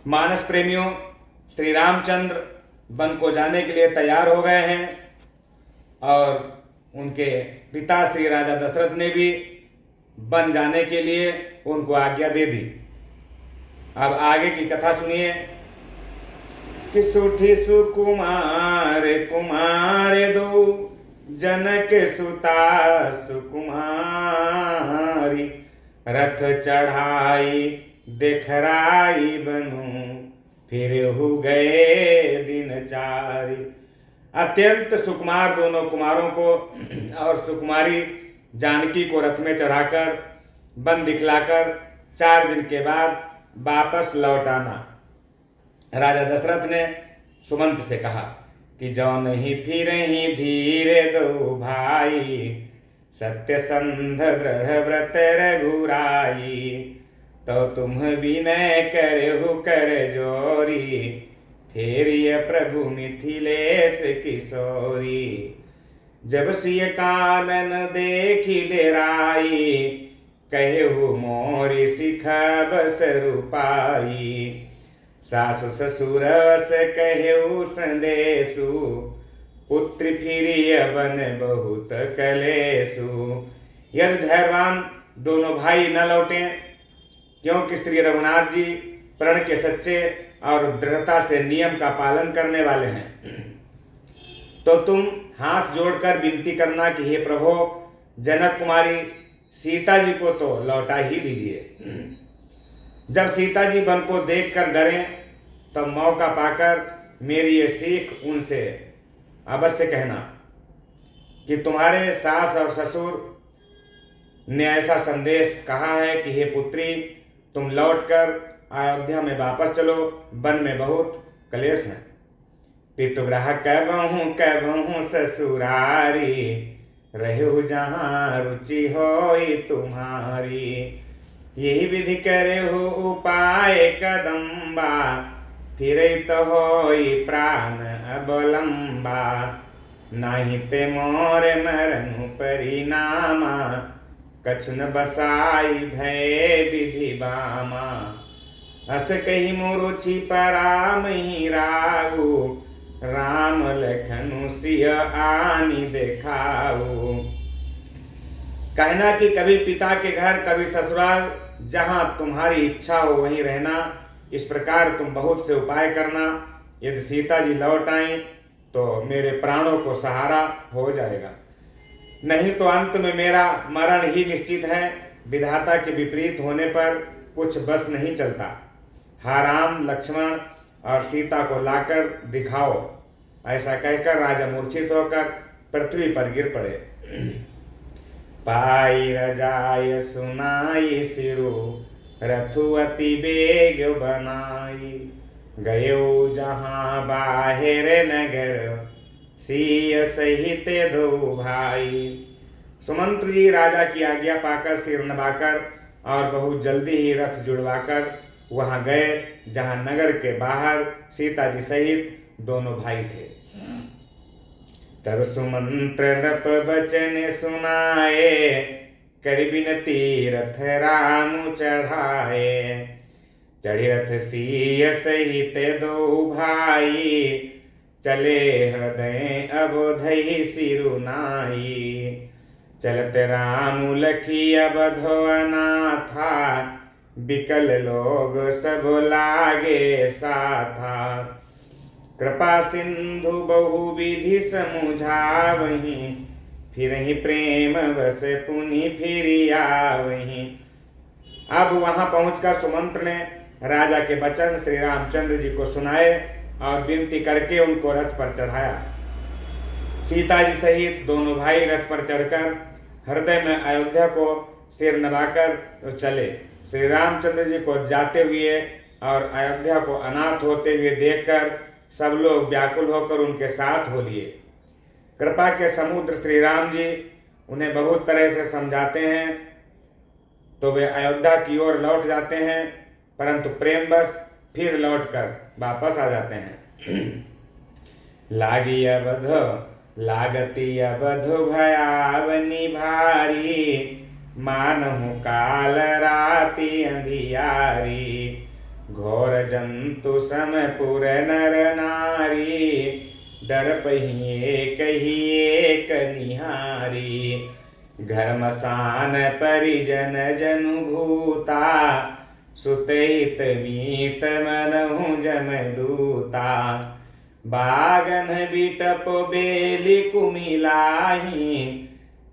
मानस प्रेमियों, श्री रामचंद्र वन को जाने के लिए तैयार हो गए हैं और उनके पिता श्री राजा दशरथ ने भी वन जाने के लिए उनको आज्ञा दे दी। अब आगे की कथा सुनिए कि सुठी सुकुमार कुमार दो जनक सुता सुकुमारी, रथ चढ़ाई देखराई बनु फिर हो गए दिन चारी। अत्यंत सुकुमार दोनों कुमारों को और सुकुमारी जानकी को रथ में चढ़ाकर वन दिखलाकर 4 दिन के बाद वापस लौट आना। राजा दशरथ ने सुमंत से कहा कि जो नहीं फिर ही धीरे दो भाई, सत्य संध दृढ़ व्रत रघुराई, तो तुम विनय करहु कर जोरी, फिर ये प्रभु मिथिलेश किशोरी। जब सिय कानन देखी डेराई, कहु मोरी सिख बस रूपाई, सासु ससुर से कहु संदेशु, पुत्र फिरिय बन बहुत कलेशु। यदि धैर्यवान दोनों भाई न लौटे, क्योंकि श्री रघुनाथ जी प्रण के सच्चे और दृढ़ता से नियम का पालन करने वाले हैं, तो तुम हाथ जोड़कर विनती करना कि हे प्रभु, जनक कुमारी सीता जी को तो लौटा ही दीजिए। जब सीता जी वन को देखकर डरें, तब मौका पाकर मेरी ये सीख उनसे अवश्य कहना कि तुम्हारे सास और ससुर ने ऐसा संदेश कहा है कि हे पुत्री, तुम लौटकर अयोध्या में वापस चलो, वन में बहुत कलेश है। पितुग्रह कहबहूँ ससुरारी, रहु जहाँ रुचि होई तुम्हारी। यही विधि करे हो उपाय कदम्बा, फिर तो होई प्राण अबलंबा, नहीं ते मोर मरनु परिणामा, कछुन बसाई भय विधि बामा। अस कही मुरुचि परामहि राहु, राम लखनु सिय आनी देखाऊ। कहना कि कभी पिता के घर कभी ससुराल, जहां तुम्हारी इच्छा हो वहीं रहना। इस प्रकार तुम बहुत से उपाय करना। यदि सीता जी लौट आए तो मेरे प्राणों को सहारा हो जाएगा, नहीं तो अंत में मेरा मरण ही निश्चित है। विधाता के विपरीत होने पर कुछ बस नहीं चलता। हा राम, लक्ष्मण और सीता को लाकर दिखाओ। ऐसा कहकर राजा मूर्छित होकर पृथ्वी पर गिर पड़े। पाई रजाय सुनाई सिरु, रथु अति बेग बनाई, गयो जहाँ बाहिर नगर, सिय सहित दो भाई। सुमंत्र जी राजा की आज्ञा पाकर सिर नवाकर और बहुत जल्दी ही रथ जुड़वाकर वहां गए जहां नगर के बाहर सीता जी सहित दोनों भाई थे। तब सुमंत्र नृप बचन सुनाए, कर बिनती रथ राम चढ़ाए, चढ़ी रथ सिय सहित दो भाई, चले हृदय अबोधई सिरुनाई। चलत राम लखी अबधो अनाथा, बिकल लोग सब लागे साथा। कृपा सिंधु बहु विधि समुझावही, फिर ही प्रेम बस पुनि फिर आवही। अब वहां पहुंचकर सुमंत्र ने राजा के वचन श्री रामचंद्र जी को सुनाए और विनती करके उनको रथ पर चढ़ाया। सीता जी सहित दोनों भाई रथ पर चढ़कर हृदय में अयोध्या को सिर नवाकर तो चले। श्री रामचंद्र जी को जाते हुए और अयोध्या को अनाथ होते हुए देखकर सब लोग व्याकुल होकर उनके साथ हो लिए। कृपा के समुद्र श्री राम जी उन्हें बहुत तरह से समझाते हैं तो वे अयोध्या की ओर लौट जाते हैं, परंतु प्रेमवश फिर लौटकर वापस आ जाते हैं। लागी अवध लागती अवध भयावनी भारी, मानहु काल राति अंधियारी, घोर जंतु समपुर नर नारी, डर पहिए कहिए कनिहारी। घर मसान परिजन जनु भूता, सुतहित मीत मनहु जमदूता। बागन बिटप बेली कुमिलाही,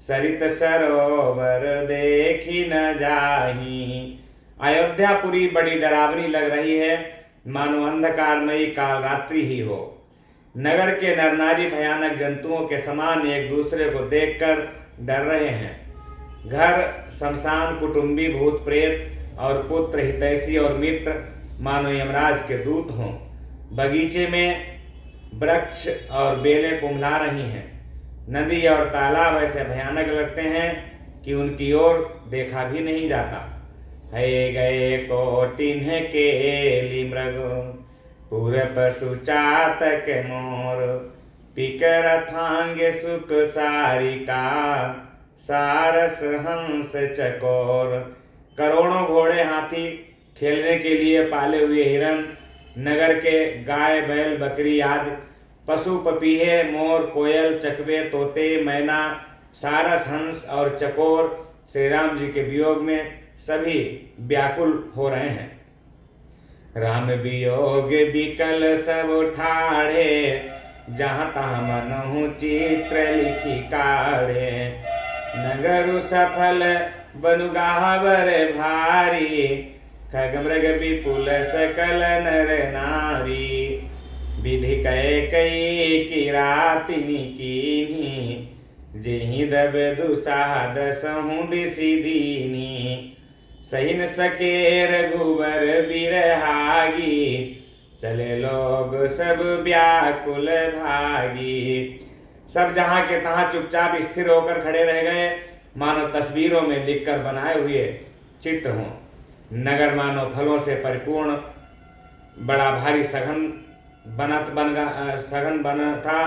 सरित सरोवर देखी न जाही। अयोध्यापुरी बड़ी डरावनी लग रही है, मानो अंधकारमयी काल रात्रि ही हो। नगर के नर नारी भयानक जंतुओं के समान एक दूसरे को देखकर डर रहे हैं। घर शमशान, कुटुंबी, भूत प्रेत और पुत्र, हितैषी और मित्र मानो यमराज के दूत हों। बगीचे में वृक्ष और बेलें कुम्हला रही हैं। नदी और तालाब ऐसे भयानक लगते हैं कि उनकी ओर देखा भी नहीं जाता। है गए कोटिन्ह केली मृग, पुर पशु चातक मोर। पिकर थांगे सुख सारिका, सारस हंस चकोर। करोड़ों घोड़े, हाथी, खेलने के लिए पाले हुए हिरन, नगर के गाय बैल बकरी आदि पशु, पपीहे, मोर, कोयल, चकवे, तोते, मैना, सारस, हंस और चकोर श्री राम जी के वियोग में सभी व्याकुल हो रहे हैं। राम वियोग बिकल सब ठाड़े, जहाँ तहाँ मनहु चित्र लिखी काढ़े। नगर सफल बनु गावर भारी, खग मृग विपुल सकल नर नारी। विधि कई किरातिनी कीनी, जेहि दब दुसाह दसहु दिसि दीनी। सही न सके रघुबर बिरहागी, चले लोग सब व्याकुल भागी। सब जहां के तहां चुपचाप स्थिर होकर खड़े रह गए, मानो तस्वीरों में लिखकर बनाए हुए चित्र हों। नगर मानो फलों से परिपूर्ण बड़ा भारी सघन बना था।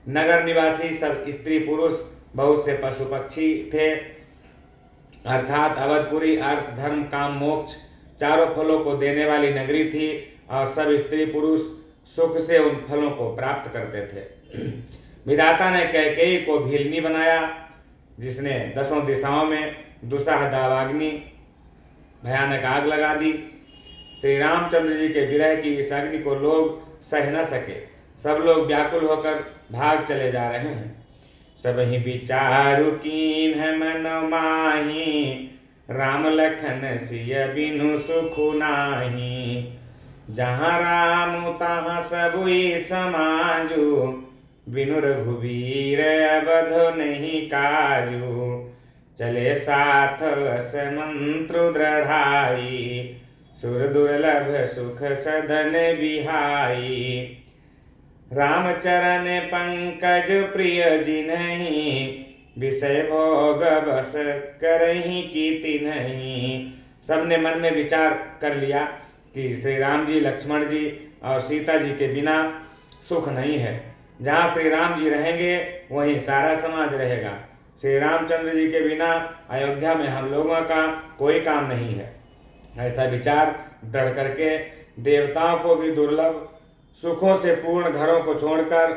नगर निवासी सब स्त्री पुरुष, बहुत से पशु पक्षी थे। अर्थात अवधपुरी अर्थ धर्म काम मोक्ष चारों फलों को देने वाली नगरी थी, और सब स्त्री पुरुष सुख से उन फलों को प्राप्त करते थे। विधाता ने कैकेयी को भीलनी बनाया, जिसने 10 दिशाओं में दुसाह दावाग्नि भयानक आग लगा दी। श्री रामचंद्र जी के विरह की इस अग्नि को लोग सह न सके, सब लोग व्याकुल होकर भाग चले जा रहे हैं। सब ही विचारु कीन्ह मन माही, राम लखन सिय बिनु सुख नाही। जहाँ राम तहाँ सबुई समाजु, बिनु रघुवीर अवध नहीं काजू। चले साथ अस मंत्र दृढ़ाई, सुर दुर्लभ सुख सदन बिहाई। रामचरण पंकज प्रिय जिन्हि, विषय भोग बस करही कीति नहीं। सबने मन में विचार कर लिया कि श्री राम जी, लक्ष्मण जी और सीता जी के बिना सुख नहीं है। जहाँ श्री राम जी रहेंगे वहीं सारा समाज रहेगा। श्री रामचंद्र जी के बिना अयोध्या में हम लोगों का कोई काम नहीं है। ऐसा विचार दृढ़ करके देवताओं को भी दुर्लभ सुखों से पूर्ण घरों को छोड़कर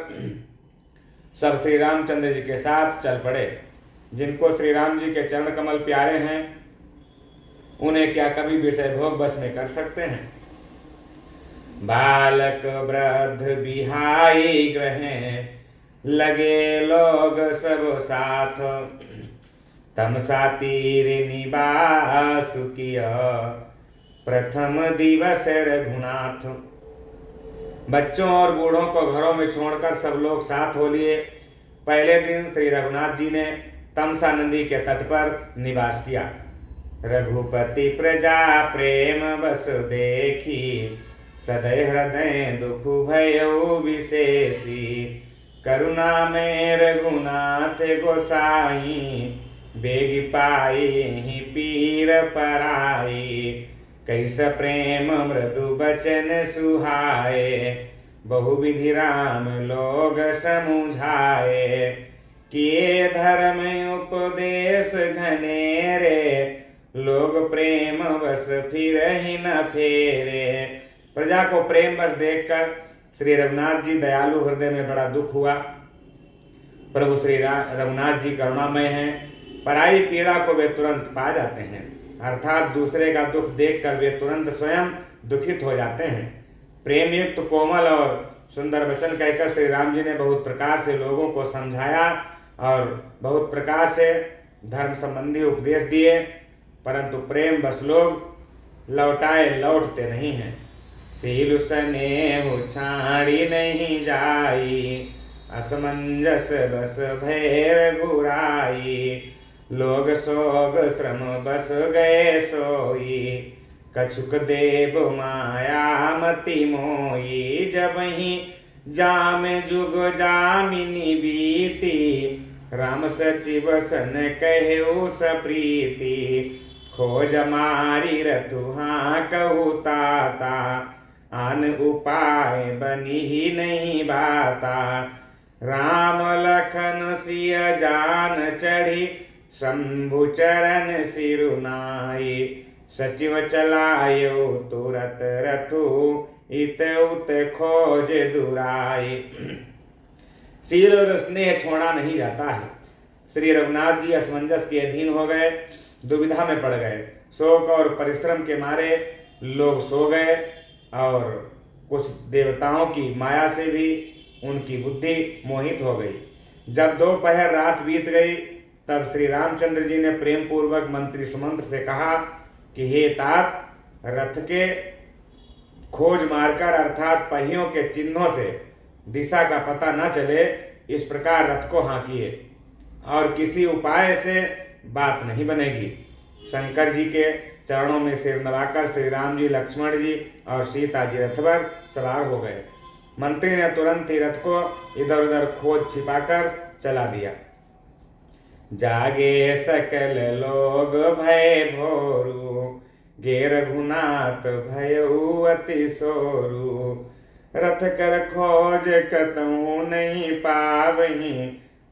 सब श्री रामचंद्र जी के साथ चल पड़े। जिनको श्री राम जी के चरण कमल प्यारे हैं, उन्हें क्या कभी विषय भोग बस में कर सकते हैं। बालक वृद्ध बिहाई ग्रहें, लगे लोग सब साथ। तमसा तीर निवास किया, प्रथम दिवस रघुनाथ। बच्चों और बूढ़ों को घरों में छोड़कर सब लोग साथ हो लिए। पहले दिन श्री रघुनाथ जी ने तमसा नदी के तट पर निवास किया। रघुपति प्रजा प्रेम बस देखी, सदै हृदय दुख भयउ विशेषी। करुणा में रघुनाथ गोसाई, बेग पाई ही पीर पराई। कैस प्रेम मृदु बचन सुहाए, बहुविधि राम लोग समुझाए। किए धर्म उपदेश घनेरे, लोग प्रेम बस फिर ही न फेरे। प्रजा को प्रेम बस देखकर श्री रघुनाथ जी दयालु हृदय में बड़ा दुख हुआ। प्रभु श्री रघुनाथ जी करुणामय हैं, पराई पीड़ा को वे तुरंत पा जाते हैं, अर्थात दूसरे का दुख देखकर वे तुरंत स्वयं दुखित हो जाते हैं। प्रेम युक्त कोमल और सुंदर वचन कहकर श्री राम जी ने बहुत प्रकार से लोगों को समझाया और बहुत प्रकार से धर्म संबंधी उपदेश दिए, परंतु प्रेम बस लोग लौटते नहीं हैं। सील स्नेह छाड़ी नहीं जाई, असमंजस बस भैर गुराई। लोग सोग श्रम बस गए सोई, कछुक देव माया मति मोई। जब ही जाम जुग जामिनी बीती, राम सचिव सन कहु सप्रीति। खोज मारी रतुहा कहु ताता, आन उपाय बनी ही नहीं बाता। राम लखन सिय जान चढ़ी, शंभु चरण सिरुनाई। सचिव चलायो तुरत रथु, इत उत खोज दुराई। सील और स्नेह छोड़ा नहीं जाता है। श्री रघुनाथ जी असमंजस के अधीन हो गए, दुविधा में पड़ गए। शोक और परिश्रम के मारे लोग सो गए और कुछ देवताओं की माया से भी उनकी बुद्धि मोहित हो गई। जब दोपहर रात बीत गई तब श्री रामचंद्र जी ने प्रेम पूर्वक मंत्री सुमंत्र से कहा कि हे तात, रथ के खोज मारकर अर्थात पहियों के चिन्हों से दिशा का पता न चले, इस प्रकार रथ को हाँकिए और किसी उपाय से बात नहीं बनेगी। शंकर जी के चरणों में सिर नवाकर श्री राम जी, लक्ष्मण जी और सीता जी रथ पर सवार हो गए। मंत्री ने तुरंत ही रथ को इधर उधर खोज छिपाकर चला दिया। जागे सकल लोग भय भोरू, गे रघुनाथ भयउ अति सोरू। रथ कर खोज कतहु नहीं पावही,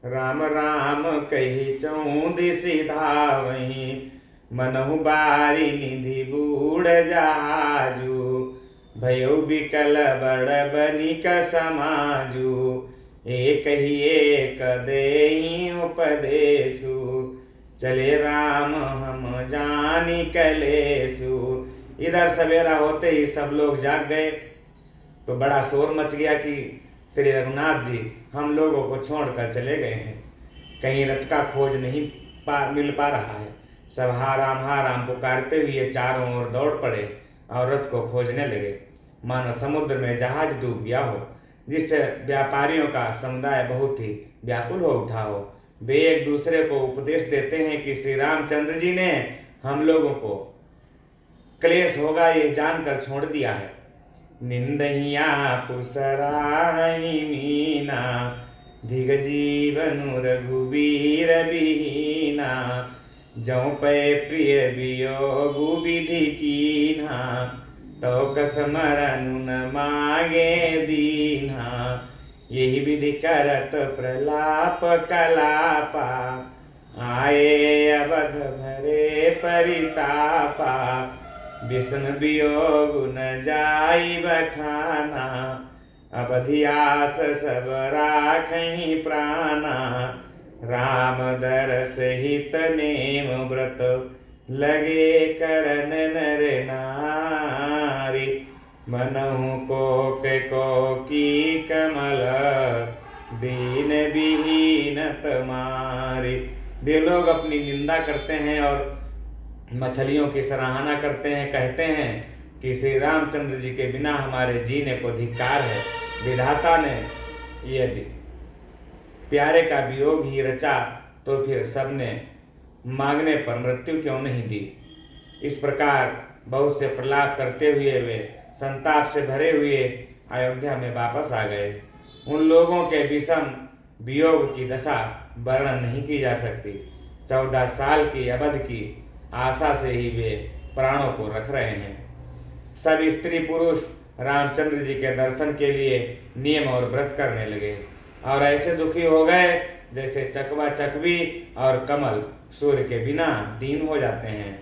राम राम कही चऊ दिशि धावही। मनहु बारी निधि बूढ़ जहाजू, भयउ बिकल बड़ बनिक समाजू। एक ही एक देहि उपदेशु, चले राम हम जानी कलेसु। इधर सवेरा होते ही सब लोग जाग गए तो बड़ा शोर मच गया कि श्री रघुनाथ जी हम लोगों को छोड़कर चले गए हैं, कहीं रथ का खोज नहीं मिल पा रहा है। सब हा राम पुकारते हुए चारों ओर दौड़ पड़े और रथ को खोजने लगे, मानो समुद्र में जहाज डूब गया हो, जिससे व्यापारियों का समुदाय बहुत ही व्याकुल हो उठा हो। वे एक दूसरे को उपदेश देते हैं कि श्री रामचंद्र जी ने हम लोगों को क्लेश होगा ये जानकर छोड़ दिया है। निंदहिया पुसराहि मीना, धिग जीवनु रघुवीर बीना। जौ पै प्रिय वियोगु विधि कीन्हा, तो कसमरनु न मागे दीन्हा। यही विधि करत प्रलाप कलापा, आए अवध भरे परितापा। विषम वियोग न जाई बखाना, अवधियास सब राखहि प्राणा। राम दरस हित नेम व्रत, लगे करन नर नारी। मनहु को की कमल, दीन विहीन तमारी। वे लोग अपनी निंदा करते हैं और मछलियों की सराहना करते हैं, कहते हैं कि श्री रामचंद्र जी के बिना हमारे जीने को धिक्कार है। विधाता ने यदि प्यारे का वियोग ही रचा तो फिर सबने मांगने पर मृत्यु क्यों नहीं दी। इस प्रकार बहुत से प्रलाप करते हुए वे संताप से भरे हुए अयोध्या में वापस आ गए। उन लोगों के विषम वियोग की दशा वर्णन नहीं की जा सकती। 14 साल की अवधि की आशा से ही वे प्राणों को रख रहे हैं। सब स्त्री पुरुष रामचंद्र जी के दर्शन के लिए नियम और व्रत करने लगे और ऐसे दुखी हो गए जैसे चकवा चकवी और कमल सूर्य के बिना दीन हो जाते हैं।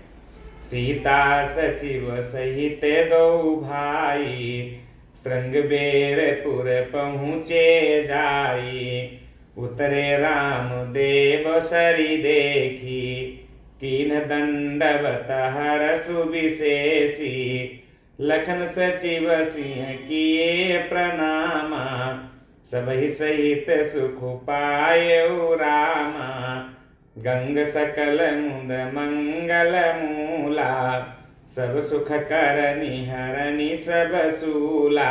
सीता सचिव सहित दो भाई, श्रृंगबेरपुर पहुँचे जाई। उतरे राम देव सरी देखी, कीन दंडवत हरसु विशेषी। लखन सचिव सिंह किए प्रणामा, सबहि सहित सुख पायउ रामा। गंग सकल मुद मंगल मूला, सब सुख करनी हरनी सब सूला।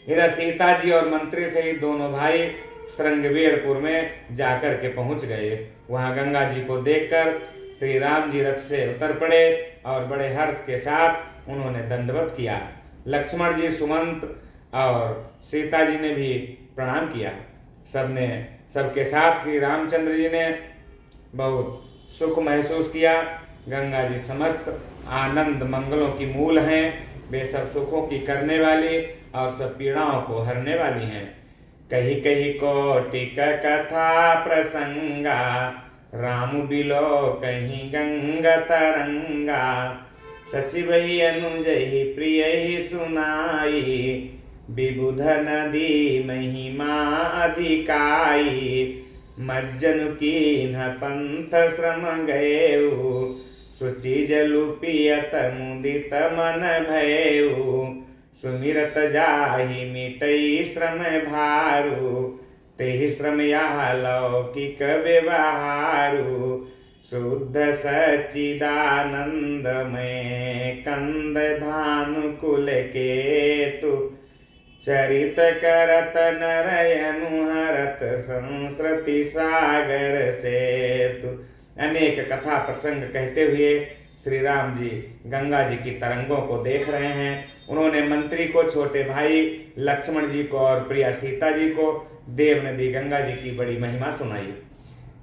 इधर सीता जी और मंत्री सहित दोनों भाई श्रृंगबेरपुर में जाकर के पहुंच गए। वहां गंगा जी को देखकर श्री राम जी रथ से उतर पड़े और बड़े हर्ष के साथ उन्होंने दंडवत किया। लक्ष्मण जी, सुमंत और सीता जी ने भी प्रणाम किया। सबके साथ श्री रामचंद्र जी ने बहुत सुख महसूस किया। गंगा जी समस्त आनंद मंगलों की मूल हैं। वे सब सुखों की करने वाली और सब पीड़ाओं को हरने वाली हैं। कही कही कोटिक कथा प्रसंगा, राम बिलो कहीं गंगा तरंगा। सचिव ही अनुजहि प्रिय ही सुनाई, विबुध नदी महिमा अधिकाई। मज्जन कीन्ह पंथ श्रम गएऊ, सुचि जलु पियत मुदित मन भयऊ। सुमिरत जाहि मिटई श्रम भारू, तेहि श्रम यह लौकिक व्यवहारू। शुद्ध सच्चिदानंदमय कंद भानुकुल केतु, चरित करत नरयनु हरत संस्कृति सागर सेतु। अनेक कथा प्रसंग कहते हुए श्री राम जी गंगा जी की तरंगों को देख रहे हैं। उन्होंने मंत्री को, छोटे भाई लक्ष्मण जी को और प्रिया सीता जी को देव नदी गंगा जी की बड़ी महिमा सुनाई।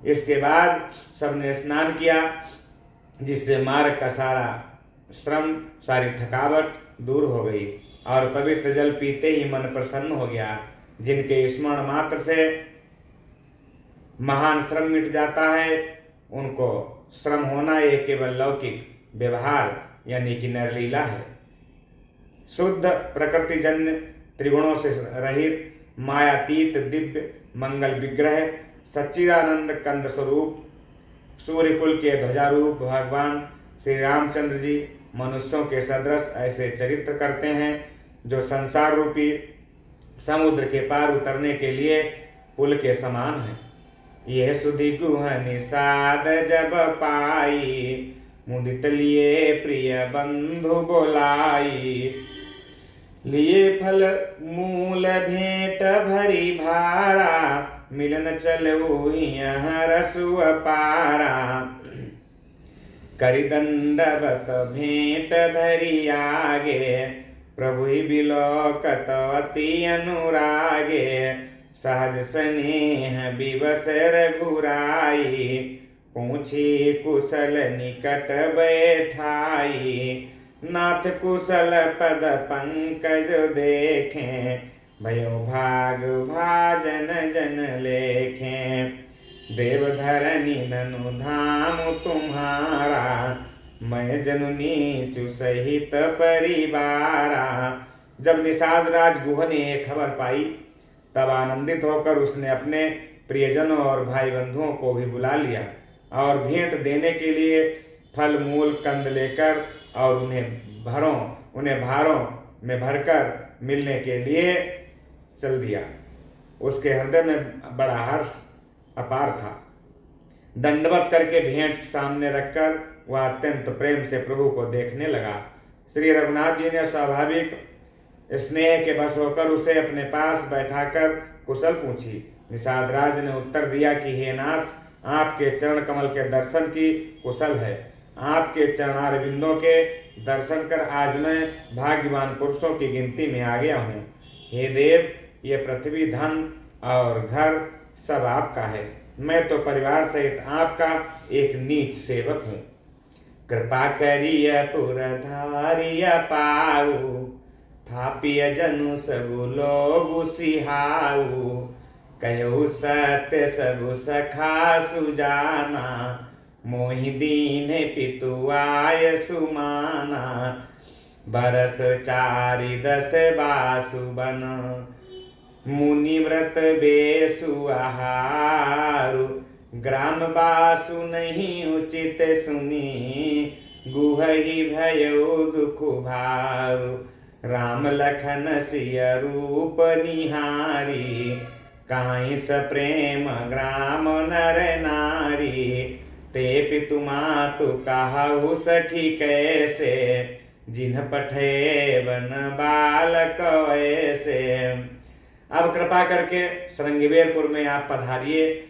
इसके बाद सबने स्नान किया, जिससे मार्ग का सारा श्रम, सारी थकावट दूर हो गई और पवित्र जल पीते ही मन प्रसन्न हो गया। जिनके स्मरण मात्र से महान श्रम मिट जाता है, उनको श्रम होना ये केवल लौकिक व्यवहार यानी कि नरलीला है। शुद्ध प्रकृति जन्य, त्रिगुणों से रहित, मायातीत दिव्य मंगल विग्रह, सच्चिदानंद कंद स्वरूप, सूर्यकुल के ध्वजारूप भगवान श्री रामचंद्र जी मनुष्यों के सदृश ऐसे चरित्र करते हैं जो संसार रूपी समुद्र के पार उतरने के लिए पुल के समान है। यह सुधि गुह निषाद जब पाई, मुदित लिए प्रिय बंधु बोलाई। लिए फल मूल भेंट भरी भारा, मिलन चलऊ यहाँ रसु अपारा। करि दंडवत भेंट धरी आगे, प्रभु बिलोकत अति अनुरागे। सहज स्नेह विवश रघुराई, पूछी कुशल निकट बैठाई। नाथ कुशल पद पंकज देखें, भयो भाग भाजन जन लेखें। देवधरनी धनु धाम तुम्हारा, मैं जननी चु सहित परिवारा। जब निषाद राज गुह ने यह खबर पाई, तब आनंदित होकर उसने अपने प्रियजनों और भाई बंधुओं को भी बुला लिया और भेंट देने के लिए फल मूल कंद लेकर और उन्हें भारों में भरकर मिलने के लिए चल दिया। उसके हृदय में बड़ा हर्ष अपार था। दंडवत करके भेंट सामने रखकर वह अत्यंत प्रेम से प्रभु को देखने लगा। श्री रघुनाथ जी ने स्वाभाविक स्नेह के बस होकर उसे अपने पास बैठाकर कुशल पूछी। निषाद राज ने उत्तर दिया कि हे नाथ, आपके चरण कमल के दर्शन की कुशल है। आपके चरणारविंदों के दर्शन कर आज मैं भाग्यवान पुरुषों की गिनती में आ गया हूँ। हे देव, ये पृथ्वी, धन और घर सब आपका है। मैं तो परिवार सहित आपका एक नीच सेवक हूँ। कृपा करिय पुरधारिय पाऊ, थापिय जनु सबु लोग सिहाऊ। कहो सत्य सबु सखा सुजाना, मोहि दीन पितु आय सुमाना। बरस 4 10 बासु बन, मुनि व्रत बेसु आहारु। ग्राम बासु नहीं उचित सुनी, गुहहि भयो दुख भारु। राम लखन सिय रूप निहारी, काई स प्रेम ग्राम नर नारी। ते पितु मातु कहु सखी कैसे, जिन्ह पठे बन बालक ऐसे। अब कृपा करके श्रृंगवेरपुर में आप पधारिए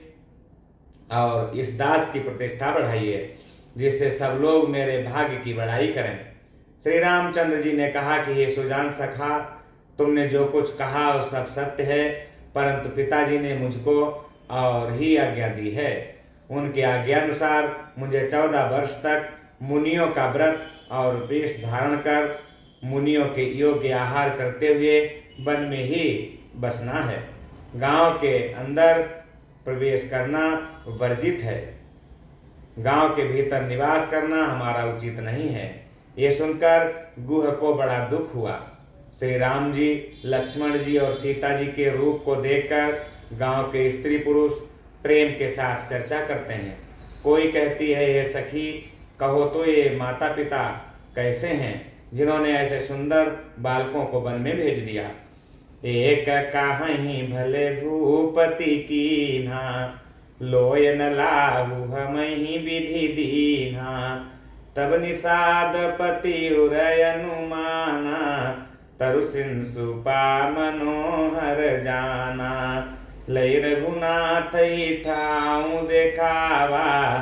और इस दास की प्रतिष्ठा बढ़ाइए, जिससे सब लोग मेरे भाग्य की बड़ाई करें। श्री रामचंद्र जी ने कहा कि हे सुजान सखा, तुमने जो कुछ कहा वो सब सत्य है, परंतु पिताजी ने मुझको और ही आज्ञा दी है। उनकी आज्ञा अनुसार मुझे 14 वर्ष तक मुनियों का व्रत और वेश धारण कर मुनियों के योग्य आहार करते हुए वन में ही बसना है। गांव के अंदर प्रवेश करना वर्जित है। गांव के भीतर निवास करना हमारा उचित नहीं है। ये सुनकर गुह को बड़ा दुख हुआ। श्री राम जी, लक्ष्मण जी और सीता जी के रूप को देखकर गांव के स्त्री पुरुष प्रेम के साथ चर्चा करते हैं। कोई कहती है, हे सखी, कहो तो ये माता पिता कैसे हैं जिन्होंने ऐसे सुंदर बालकों को वन में भेज दिया। एक काहि भले भूपति कीन्हा, लोय न लाहु हमहि विधि दीन्हा। तब निषाद पति उरय अनुमाना, तरु सिंसुपा मनोहर जाना। लय रघुनाथ ठाऊ देखावा,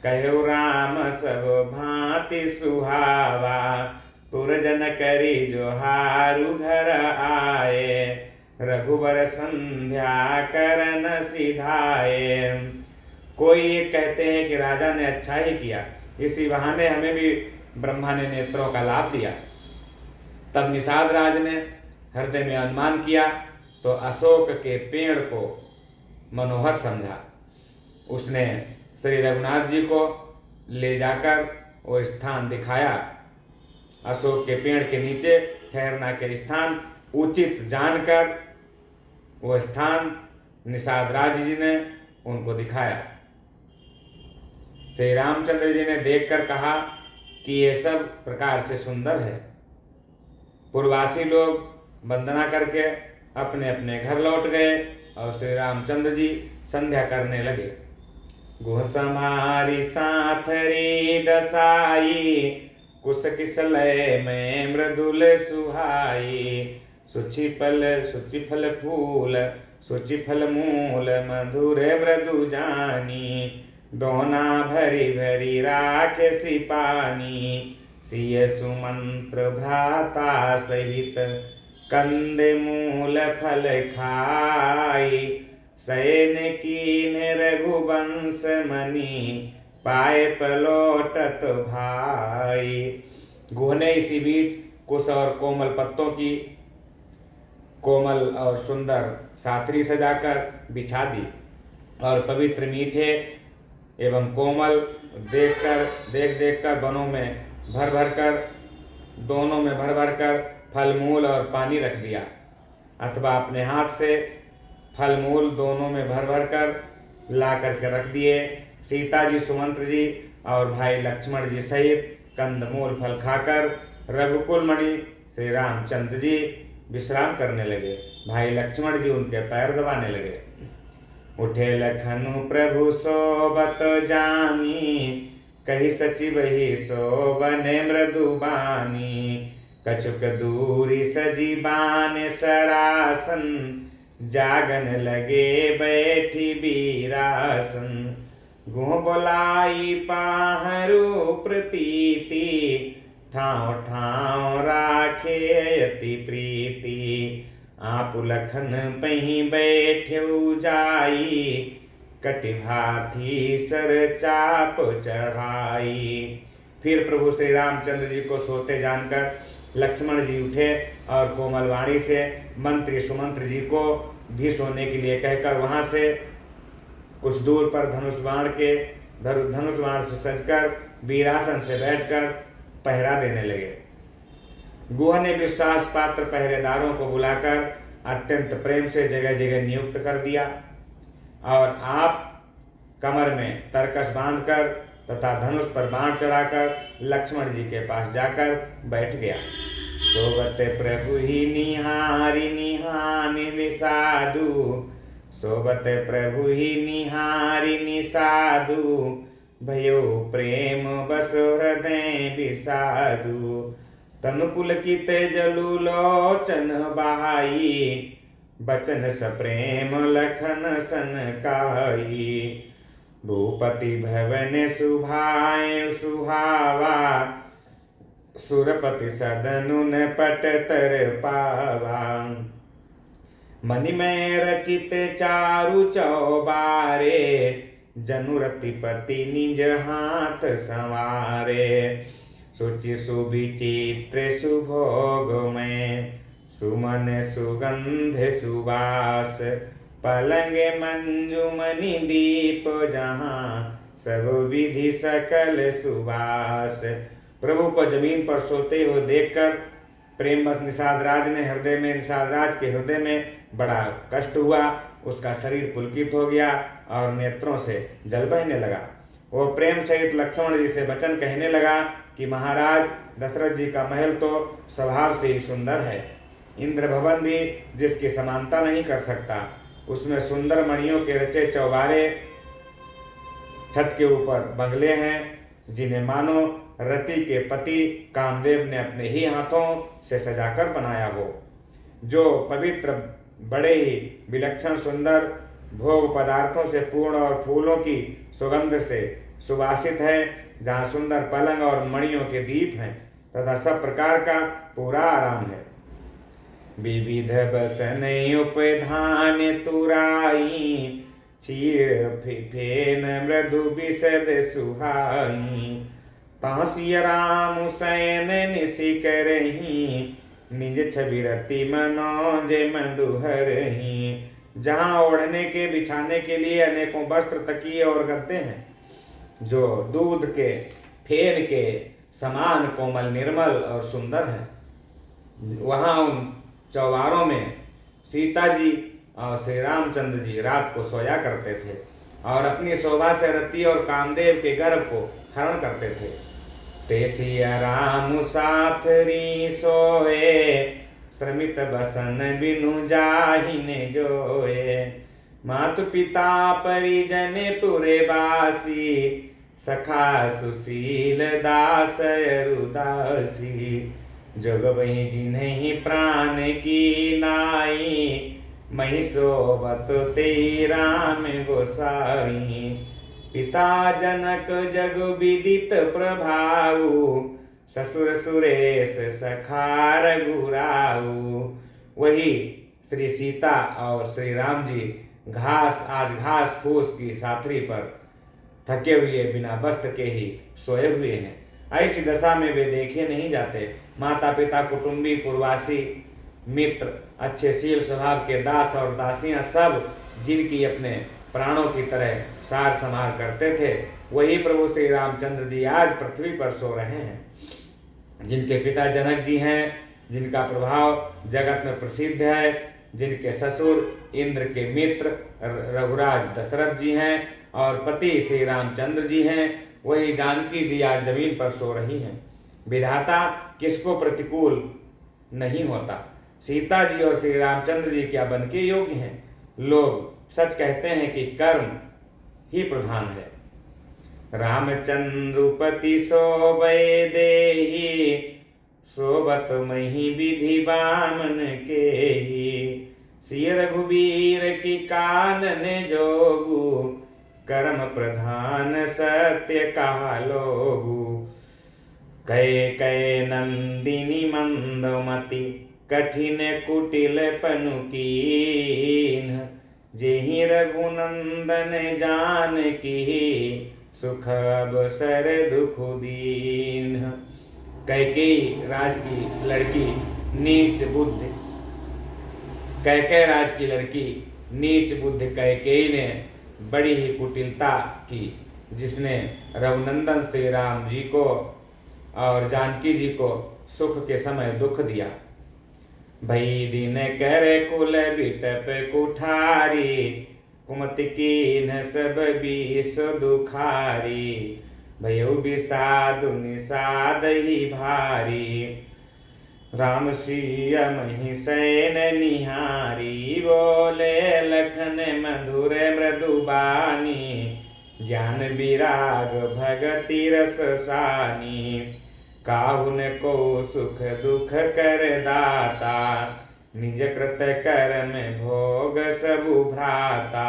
कहो राम सब भांति सुहावा। पुरजन करी जोहारु घर आए, रघुबर संध्या करन सिधाए। कोई ये कहते हैं कि राजा ने अच्छा ही किया, इसी बहाने हमें भी ब्रह्मा ने नेत्रों का लाभ दिया। तब निषाद राज ने हृदय में अनुमान किया तो अशोक के पेड़ को मनोहर समझा। उसने श्री रघुनाथ जी को ले जाकर वो स्थान दिखाया। अशोक के पेड़ के नीचे ठहरना के स्थान उचित जानकर वो स्थान निषाद राज जी ने उनको दिखाया। श्री रामचंद्र जी ने देखकर कहा कि ये सब प्रकार से सुंदर है। पूर्ववासी लोग वंदना करके अपने अपने घर लौट गए और श्री रामचंद्र जी संध्या करने लगे। गुह समारी साथरी डसाई, कुश किसलय में मृदुल सुहाई। सुचि फल फूल सुचि फल मूल, मधुर मृदु जानी। दोना भरी भरी राखे सिपानी, सिय सुमंत्र भ्राता सहित। कंद मूल फल खाई, सैन कीन रघुवंश मणि। पाए पलोटत भाई। गुह ने इसी बीच कुश और कोमल पत्तों की कोमल और सुंदर साथरी सजाकर बिछा दी और पवित्र मीठे एवं कोमल देख देख कर दोनों में भर भर कर फल मूल और पानी रख दिया, अथवा अपने हाथ से फल मूल दोनों में भर कर ला करके रख दिए। सीता जी, सुमंत्र जी और भाई लक्ष्मण जी सहित कंदमूल फल खाकर रघुकुल मणि श्री रामचंद्र जी विश्राम करने लगे। भाई लक्ष्मण जी उनके पैर दबाने लगे। उठे लखनु प्रभु सोबत जानी, कही सचिव ही सोबने मृदुबानी। कछुक दूरी सजी बान सरासन, जागन लगे बैठी बीरासन। गुह बोलाई पाहरू प्रतीति, ठाव ठाव राखे यति प्रीति। आप लखन पही बैठ्यु जाई, कटि भाथी सर चाप चढ़ाई। फिर प्रभु श्री रामचंद्र जी को सोते जानकर लक्ष्मण जी उठे और कोमल वाणी से मंत्री सुमंत्र जी को भी सोने के लिए कहकर वहां से कुछ दूर पर धनुष बाण के धनुष बाण से सजकर वीरासन से बैठकर पहरा देने लगे। गुहा ने विश्वास पात्र पहरेदारों को बुलाकर अत्यंत प्रेम से जगह जगह नियुक्त कर दिया और आप कमर में तरकस बांधकर तथा धनुष पर बाण चढ़ाकर लक्ष्मण जी के पास जाकर बैठ गया। सोबत प्रभु ही निहारी निहानि निसाधु, सोबत प्रभु ही निहारी निसाधु, भयो प्रेम बसो हृदय विसाधु, तनु पुलकित जलु लोचन बहाई, बचन सप्रेम लखन सन काई, भूपति भवन सुभाए सुहावा, सुरपति सदनुन पट तर पावा, मणिमय रचित चारु चौबारे, जनुरतिपति निज हाथ संवारे, सुचि सुविचित्र सुभोग में, सुमन सुगंध सुवास, पलंग मंजुमणि दीप जहाँ, सब विधि सकल सुवास। प्रभु को जमीन पर सोते हुए देखकर प्रेमवश निषाद राज के हृदय में बड़ा कष्ट हुआ। उसका शरीर पुलकित हो गया और नेत्रों से जल बहने लगा। वो प्रेम सहित लक्ष्मण जी से वचन कहने लगा कि महाराज दशरथ जी का महल तो स्वभाव से ही सुंदर है, इंद्र भवन भी जिसकी समानता नहीं कर सकता, उसमें सुंदर मणियों के रचे चौबारे, छत के ऊपर बंगले हैं जिन्हें मानो रति के पति कामदेव ने अपने ही हाथों से सजाकर बनाया हो, जो पवित्र बड़े ही विलक्षण सुंदर भोग पदार्थों से पूर्ण और फूलों की सुगंध से सुवासित है, जहाँ सुंदर पलंग और मणियों के दीप हैं तथा सब प्रकार का पूरा आराम है। विविध बसन उपधान तुराई, क्षीर फेन मृदु बिसद सुहाई, तासिय राम सैन निशि करही, निज छवि रति मनोज मधुहरही। जहाँ ओढ़ने के बिछाने के लिए अनेकों वस्त्र तकिए और गद्दे हैं, जो दूध के फेन के समान कोमल निर्मल और सुंदर हैं, वहाँ उन चौबारों में सीता जी और श्री रामचंद्र जी रात को सोया करते थे और अपनी शोभा से रति और कामदेव के गर्भ को हरण करते थे। तेसिया राम साथ री सोए, श्रमित बसन बिनु जाहिने जोए, मातु पिता परिजन पुरे बासी, सखा सुशील दास रुदासी, जग वही जिन्हें प्राण की नाई, मही सोबत ते राम गोसाई। पिता जनक जग विदित प्रभाऊ, ससुर सुरेश सखा रघुराऊ। वही श्री सीता और श्री राम जी आज घास फूस की साथरी पर थके हुए बिना वस्त्र के ही सोए हुए हैं। ऐसी दशा में वे देखे नहीं जाते। माता पिता, कुटुंबी, पूर्वासी, मित्र, अच्छे शील स्वभाव के दास और दासियां सब जिनकी अपने प्राणों की तरह सार संभार करते थे, वही प्रभु श्री रामचंद्र जी आज पृथ्वी पर सो रहे हैं। जिनके पिता जनक जी हैं, जिनका प्रभाव जगत में प्रसिद्ध है, जिनके ससुर इंद्र के मित्र रघुराज दशरथ जी हैं और पति श्री रामचंद्र जी हैं, वही जानकी जी आज जमीन पर सो रही हैं। विधाता किसको प्रतिकूल नहीं होता। सीता जी और श्री रामचंद्र जी क्या बन के योग्य हैं। लोग सच कहते हैं कि कर्म ही प्रधान है। रामचंद्रपति सोबे देहि, सोबत मही विधि बामन के ही, सिय रघुवीर की कानन जोगु, कर्म प्रधान सत्य कहा लोगु। कै कै नंदिनी मंदमति, कठिन कुटिल पनु कीन, जेहि रघुनंदन जानकी, सुख अवसर दुख दीन। कैकेयी राज की लड़की नीच बुद्धि, कैकेयी राज की लड़की नीच बुद्धि कैकेयी ने बड़ी ही कुटिलता की जिसने रघुनंदन श्री राम जी को और जानकी जी को सुख के समय दुख दिया। भई दिन कर कुल बिटप कुठारी, कुमति कीन सब बीस दुखारी। भयो विषादु निषाद ही भारी, राम सिया मही सैन निहारी। बोले लखन मधुर मृदुबानी, ज्ञान विराग भगति रस सानी। काहुन को सुख दुख कर दाता, निज कृत कर्म भोग सबु भ्राता।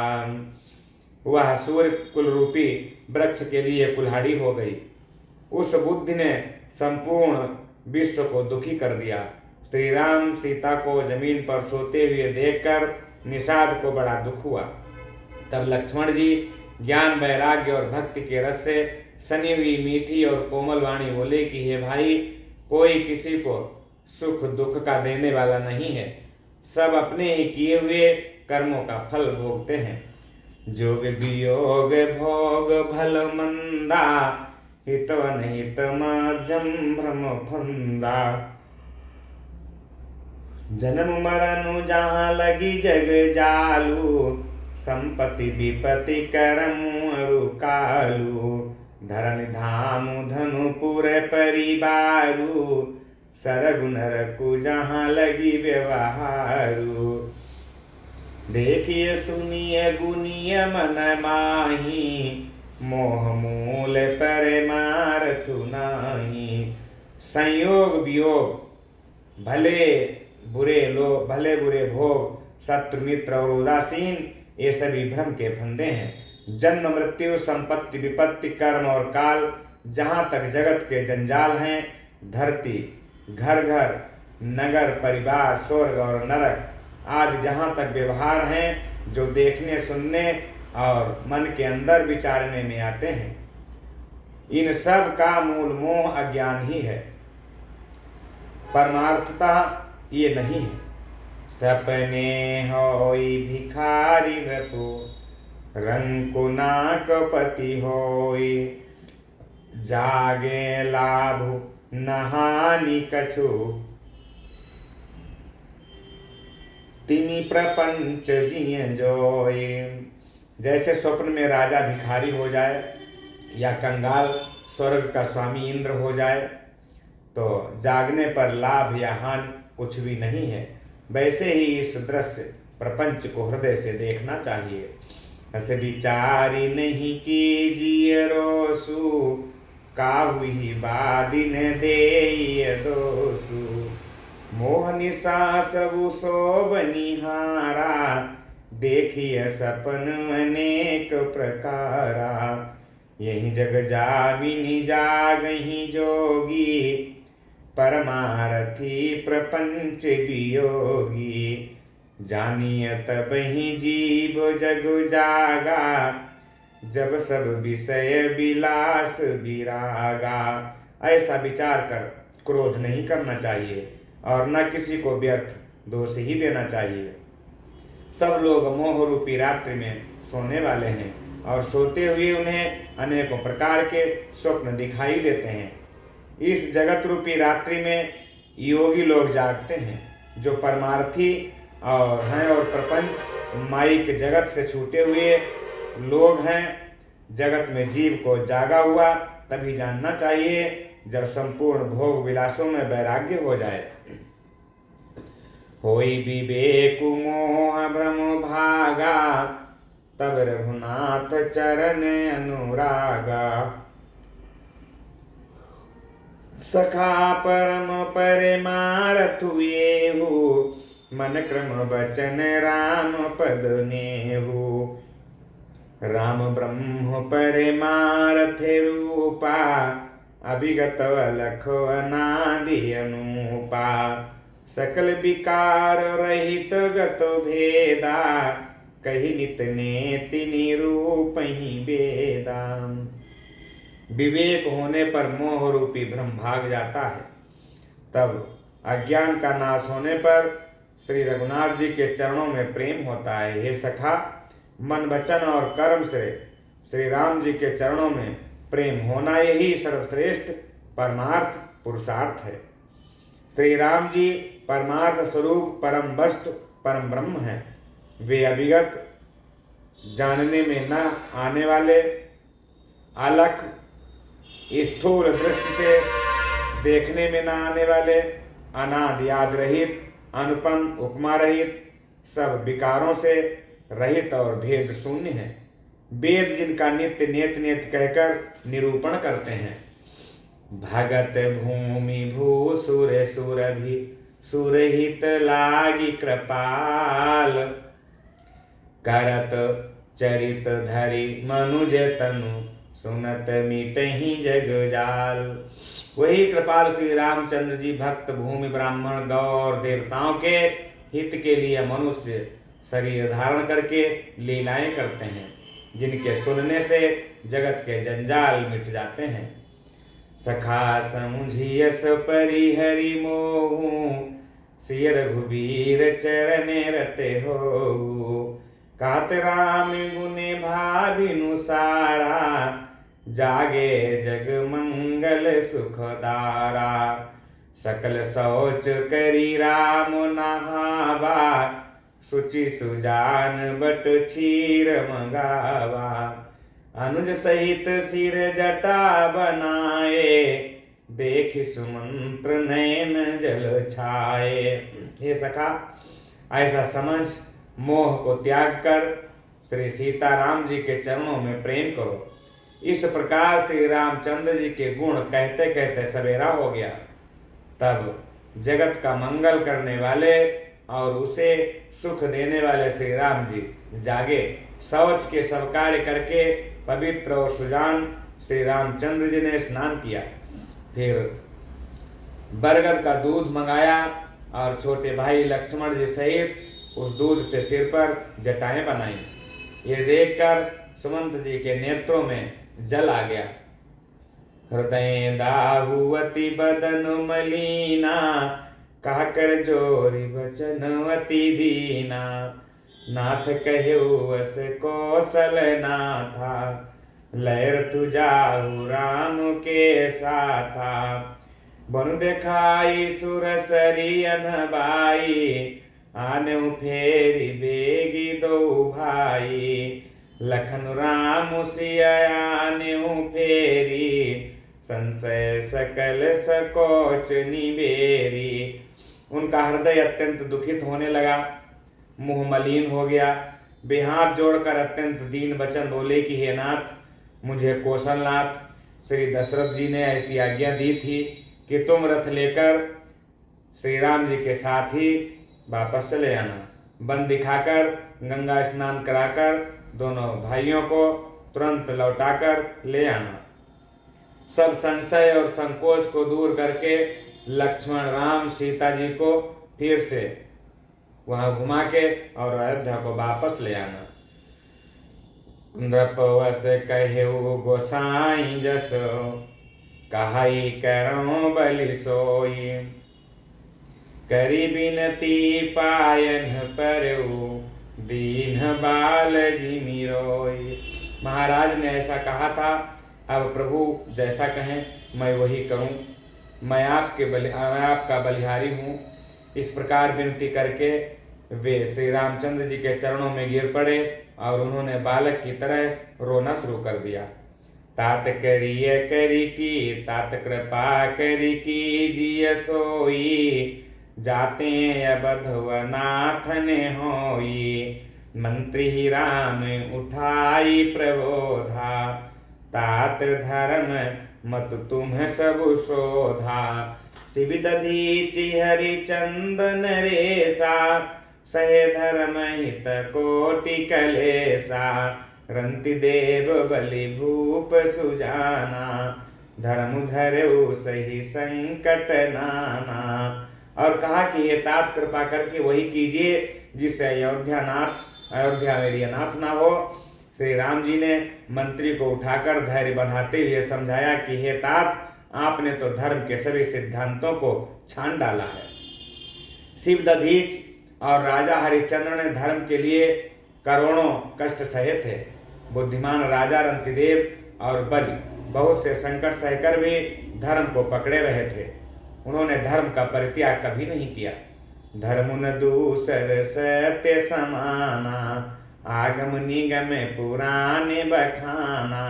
वह सूर्य कुल रूपी वृक्ष के लिए कुल्हाड़ी हो गई। उस बुद्धि ने संपूर्ण विश्व को दुखी कर दिया। श्री राम सीता को जमीन पर सोते हुए देखकर निषाद को बड़ा दुख हुआ। तब लक्ष्मण जी ज्ञान वैराग्य और भक्ति के रस से सनी हुई मीठी और कोमल वाणी बोले कि हे भाई, कोई किसी को सुख दुख का देने वाला नहीं है, सब अपने ही किए हुए कर्मों का फल भोगते हैं। जोग वियोग भोग भल मंदा, हितवन हित मध्यम भ्रम फंदा। जन्म मरण जहाँ लगी जग जालू, संपत्ति विपत्ति करम अरु कालू। धरन धाम धनुपुर परिवारू, सरगुन रकु जहाँ लगी व्यवहारू। देखिए सुनिए गुनिय मन माही, मोह मूल पर मारतु नाही। संयोग वियोग भले बुरे भोग, शत्रु मित्र और उदासीन, ये सभी भ्रम के फंदे हैं। जन्म मृत्यु संपत्ति विपत्ति कर्म और काल, जहाँ तक जगत के जंजाल हैं, धरती घर घर नगर परिवार स्वर्ग और नरक आदि जहाँ तक व्यवहार हैं, जो देखने सुनने और मन के अंदर विचारने में आते हैं, इन सब का मूल मोह अज्ञान ही है। परमार्थता ये नहीं है। सपने होई भिखारी रपो, रंको नाक पति होई। जागे लाभ नहानि कछु, तिनि प्रपंच जिय जोय। जैसे स्वप्न में राजा भिखारी हो जाए या कंगाल स्वर्ग का स्वामी इंद्र हो जाए, तो जागने पर लाभ या हानि कुछ भी नहीं है, वैसे ही इस दृश्य प्रपंच को हृदय से देखना चाहिए। हस विचारी नहीं कीजिए रोसु, काहु ही बादिन देय दोसु। मोह निशा सबु सोब निहारा, देखिए सपन अनेक प्रकारा। यही जग जामिनी जागही जोगी, परमारथी प्रपंच वियोगी। जानिय तब ही जीव जग जागा, जब सब विषय विलास विरागा। ऐसा विचार कर क्रोध नहीं करना चाहिए और न किसी को व्यर्थ दोष ही देना चाहिए। सब लोग मोह रूपी रात्रि में सोने वाले हैं और सोते हुए उन्हें अनेकों प्रकार के स्वप्न दिखाई देते हैं। इस जगत रूपी रात्रि में योगी लोग जागते हैं, जो परमार्थी और हैं और प्रपंच माइक जगत से छूटे हुए लोग हैं। जगत में जीव को जागा हुआ तभी जानना चाहिए जब संपूर्ण भोग विलासों में वैराग्य हो जाए। होई विवेक मोह भ्रम भागा, तब रघुनाथ चरण अनुरागा। सखा परम परमारथु येहु, मन क्रम वचन राम पद नेहु। राम ब्रह्म परमारथ रूपा, अभिगत अलख अनादि अनुपा। सकल विकार रहित गत भेदा, कही नित नेति निरूप ही वेदा। विवेक होने पर मोह रूपी भ्रम भाग जाता है। तब अज्ञान का नाश होने पर श्री रघुनाथ जी के चरणों में प्रेम होता है। हे सखा, मन वचन और कर्म से श्री राम जी के चरणों में प्रेम होना यही सर्वश्रेष्ठ परमार्थ पुरुषार्थ है। श्री राम जी परमार्थ स्वरूप परम वस्तु परम ब्रह्म है। वे अविगत, जानने में न आने वाले, अलख, स्थूल दृष्टि से देखने में न आने वाले, अनादि आदि रहित, अनुपम उपमा रहित, सब विकारों से रहित और भेद शून्य है। वेद जिनका नित्य नेत नेत कहकर निरूपण करते हैं। भगत भूमि भू सुर सुरभि सुरहित लागी कृपाल, करत चरित धरि मनुज तनु सुनत मिटहि जग जाल। वही कृपाल श्री रामचंद्र जी भक्त भूमि ब्राह्मण गौ और देवताओं के हित के लिए मनुष्य शरीर धारण करके लीलाएं करते हैं, जिनके सुनने से जगत के जंजाल मिट जाते हैं। सखा समुझियस परिहरि मोहु, सिय रघुबीर चरणे रते हो। कात राम गुने भाविनु सारा, जागे जग मंगल सुखदारा। सकल शौच करी राम नहावा, सुचि सुजान बट क्षीर मंगावा। अनुज सहित सिर जटा बनाए, देख सुमंत्र नयन जल छाए। हे सखा, ऐसा समझ मोह को त्याग कर श्री सीताराम जी के चरणों में प्रेम करो। इस प्रकार श्री रामचंद्र जी के गुण कहते कहते सवेरा हो गया। तब जगत का मंगल करने वाले और उसे सुख देने वाले श्री राम जी जागे। शौच के सब कार्य करके पवित्र और सुजान श्री रामचंद्र जी ने स्नान किया। फिर बरगद का दूध मंगाया और छोटे भाई लक्ष्मण जी सहित उस दूध से सिर पर जटाएं बनाई। ये देखकर सुमंत जी के नेत्रों में जल आ गया। हृदय दाहुवती बदन मलीना, कहकर जोरी वचन अति दीना। नाथ कहो अस कौशल नाथा, लहर तुजाहु राम के साथा। बनु देखाई सुर सरियन बाई, आने फेरी बेगी दो भाई। लखन राम सिया आने फेरी, संशय सकल सकोच निबेरी। उनका हृदय अत्यंत दुखित होने लगा, मुंह मलिन हो गया। वे हाथ जोड़कर अत्यंत दीन वचन बोले कि हे नाथ, मुझे कौशलनाथ श्री दशरथ जी ने ऐसी आज्ञा दी थी कि तुम रथ लेकर श्री राम जी के साथ ही वापस चले आना। बन दिखाकर गंगा स्नान कराकर दोनों भाइयों को तुरंत लौटाकर ले आना। सब संशय और संकोच को दूर करके लक्ष्मण राम सीता जी को फिर से वहां घुमा के और अयोध्या को वापस ले आना। नृपवस कहो गोसाई जस, कहाई करो बलि सोई। करी बिनती पायन परऊ, दीन बाल जिमि रोई। महाराज ने ऐसा कहा था, अब प्रभु जैसा कहें मैं वही करूं। मैं आपका बलिहारी हूँ। इस प्रकार विनती करके वे श्री रामचंद्र जी के चरणों में गिर पड़े और उन्होंने बालक की तरह रोना शुरू कर दिया। तात करिय करी की, तात कृपा करी की जिय सोई। जाते अबधवनाथ ने होई, मंत्री राम उठाई प्रबोधा। तात धर्म मत तुम्हें सब शोधा। शिव दधीचि हरिचंदन रेसा, सहे धर्म हित कोटि कलेसा। रंति देव बलि भूप सुजाना, धर्म धरऊ सही संकट नाना। और कहा कि ये तात कृपा करके वही कीजिए जिससे अयोध्या मेरी अनाथ ना हो। श्री राम जी ने मंत्री को उठाकर धैर्य बंधाते हुए समझाया कि हे तात, आपने तो धर्म के सभी सिद्धांतों को छान डाला है। शिव दधीच और राजा हरिश्चंद्र ने धर्म के लिए करोड़ों कष्ट सहे थे। बुद्धिमान राजा रंतिदेव और बलि बहुत से संकट सहकर भी धर्म को पकड़े रहे थे। उन्होंने धर्म का परित्याग कभी नहीं किया। धर्मुन दूसर सत्य समाना, आगम निगम पुराने बखाना।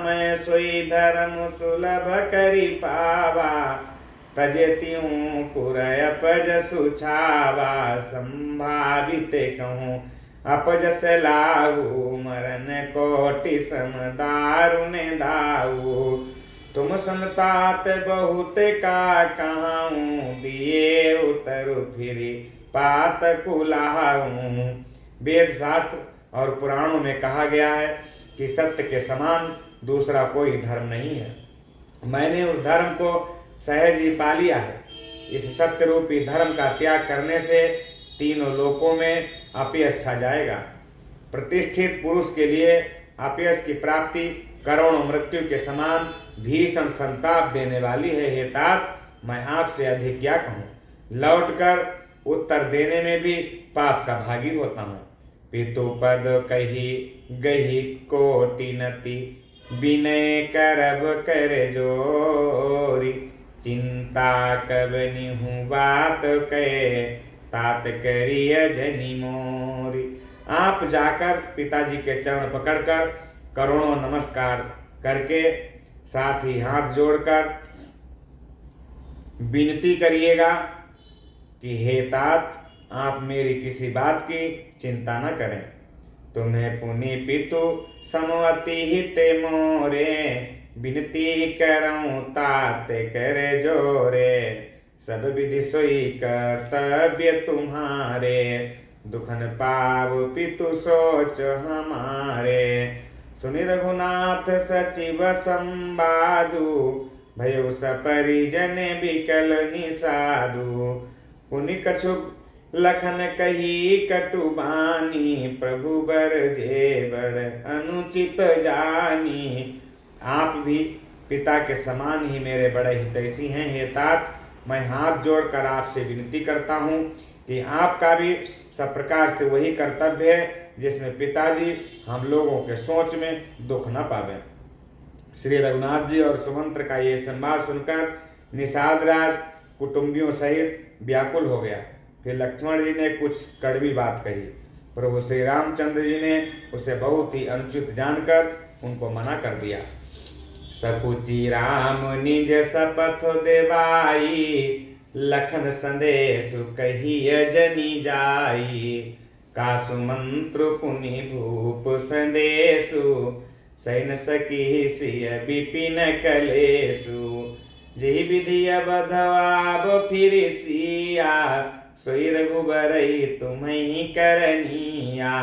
मैं सोई धर्म सुलभ करी पावा, तजत्यूं पुरय अपज सुछावा। संभावित कहूँ अपजस लाऊ, मरण कोटि सम दारुण दाऊ। तुम संतात बहुत का कहाऊं, दिए उतर फिरी पात कुलाऊं। वेद शास्त्र और पुराणों में कहा गया है कि सत्य के समान दूसरा कोई धर्म नहीं है। मैंने उस धर्म को सहज ही पा लिया है। इस सत्य रूपी धर्म का त्याग करने से तीनों लोकों में अपयश छा जाएगा। प्रतिष्ठित पुरुष के लिए अपयश की प्राप्ति करोड़ों मृत्यु के समान भीषण संताप देने वाली है। हे तात, मैं आपसे अधिक क्या कहूँ। लौटकर उत्तर देने में भी पाप का भागी होता हूँ। पितु पद कही गही कोटि नति, विनय करब कर जोरी। चिंता कब निहूँ बात कहे, तात करिय जनि मोरी। आप जाकर पिताजी के चरण पकड़कर करोड़ों नमस्कार करके साथ ही हाथ जोड़कर विनती करिएगा कि हे तात, आप मेरी किसी बात की चिंता न करें। तुम्हें पुनि पितु समवती हित मोरे, विनती करऊं तात करे जोरे। सब विधि सोई कर्तव्य तुम्हारे, दुखन पाव पितु सोच हमारे। सुनि रघुनाथ सचिव संवादु, भयो सपरिजन बिकल निसाधु। पुनि कछुक लखन कही कटु बानी, प्रभु बर जे बड़ अनुचित जानी। आप भी पिता के समान ही मेरे बड़े हितैषी हैं। हे तात, मैं हाथ जोड़कर आपसे विनती करता हूँ कि आपका भी सब प्रकार से वही कर्तव्य है जिसमें पिताजी हम लोगों के सोच में दुख न पावे। श्री रघुनाथ जी और सुमंत्र का ये संवाद सुनकर निषाद राज कुटुंबियों सहित व्याकुल हो गया। फिर लक्ष्मण जी ने कुछ कड़वी बात कही। प्रभु श्री रामचंद्र जी ने उसे बहुत ही अनुचित जानकर उनको मना कर दिया। सकुचि राम निज शपथ देवाई, लखन संदेश कहिय जनि जाई। कासु मंत्र पुनि भूप संदेशु, सैन सकी सिय विपिन कलेशु। जेहि विधि अवधवाब फिर सिया, सोई रघुबरई तुम्हि करनिया।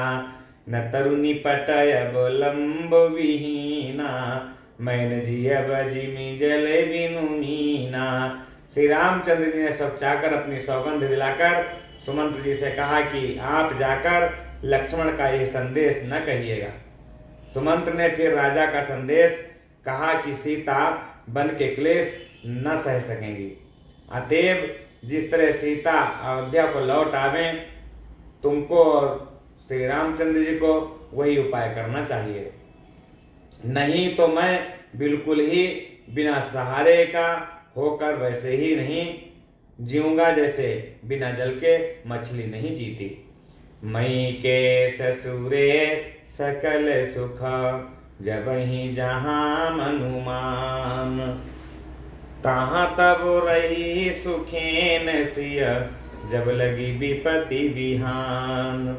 न तरुनि पटयब लंब विहीना, मैन जियब जिमि जल बिनु मीना। श्री रामचंद्र जी ने सब चाहकर अपनी सौगंध दिलाकर सुमंत्र जी से कहा कि आप जाकर लक्ष्मण का यह संदेश न कहिएगा। सुमंत्र ने फिर राजा का संदेश कहा कि सीता बन के क्लेश न सह सकेंगी, अतएव जिस तरह सीता अयोध्या को लौट आवे, तुमको और श्री रामचंद्र जी को वही उपाय करना चाहिए। नहीं तो मैं बिल्कुल ही बिना सहारे का होकर वैसे ही नहीं जीऊंगा जैसे बिना जल के मछली नहीं जीती। मई के ससुरे सकल सुख, जब ही जहाँ मनुमान। तहाँ तब रही सुखेन सिय, जब लगी विपत्ति बिहान।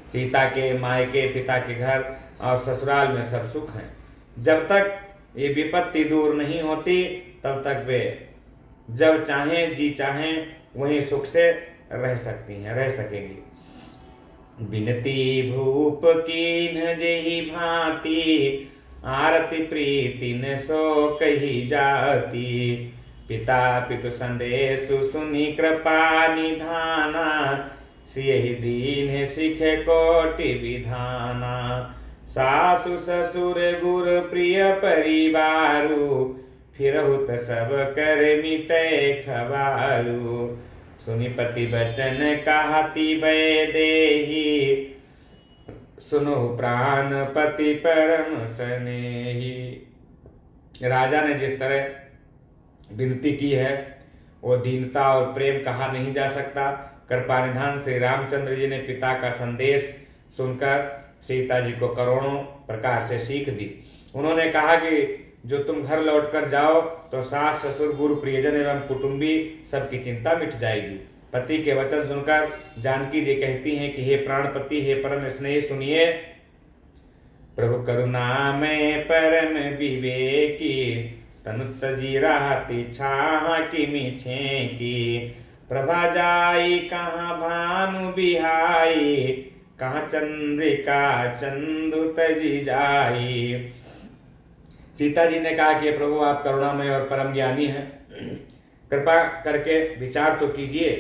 सीता के मायके पिता के घर और ससुराल में सब सुख हैं। जब तक ये विपत्ति दूर नहीं होती तब तक वे जब चाहें जी चाहें वहीं सुख से रह सकेंगी। बिनती भूप कीन्ह जेहि भांति, आरती प्रीति न सो कही जाती। पिता पितु संदेशु सुनि कृपा निधाना, सियहि दीन सिखे कोटि विधाना। सासु ससुर गुर प्रिय परिवारु, फिरहुत सब कर मिटे खबारू। सुनि पति बचन कहती वै देही, सुनो प्राणपति परम स्नेही। राजा ने जिस तरह विनती की है वो दीनता और प्रेम कहा नहीं जा सकता। कृपा निधान श्री रामचंद्र जी ने पिता का संदेश सुनकर सीता जी को करोड़ों प्रकार से सीख दी। उन्होंने कहा कि जो तुम घर लौटकर जाओ तो सास ससुर गुरु प्रियजन एवं कुटुंबी सबकी चिंता मिट जाएगी। पति के वचन सुनकर जानकी जी कहती हैं कि हे प्राणपति, हे परम स्नेही, सुनिए। प्रभु करुणा में परम विवेकी, तनु तजी रहती छाह की मीछे की। प्रभा जाई कहाँ भानु बिहाई, कहाँ चंद्रिका चंदु तजी जाई। सीता जी ने कहा कि प्रभु आप करुणामय और परम ज्ञानी हैं, कृपा करके विचार तो कीजिए,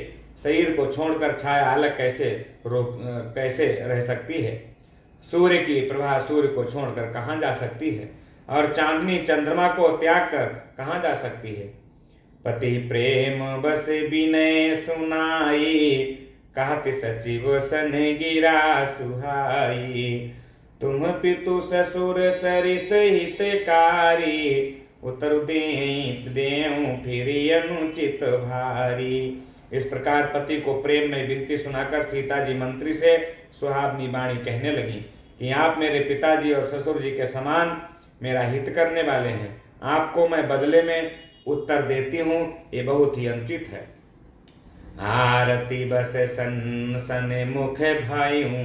शरीर को छोड़कर छाया अलग कैसे रह सकती है। सूर्य की प्रभा सूर्य को छोड़कर कहाँ जा सकती है, और चांदनी चंद्रमा को त्याग कर कहाँ जा सकती है। पति प्रेम बस विनय सुनाई, कहत सचिव सन गिरा सुहाई। तुम पितु ससुर सरिस हितकारी, उतर देऊं फिर अनुचित भारी। इस प्रकार पति को प्रेम में विनती सुनाकर सीता जी मंत्री से सुहावनी वाणी कहने लगी कि आप मेरे पिताजी और ससुर जी के समान मेरा हित करने वाले हैं। आपको मैं बदले में उत्तर देती हूँ, ये बहुत ही अनुचित है। आरती बस सन सन मुख भाइयों,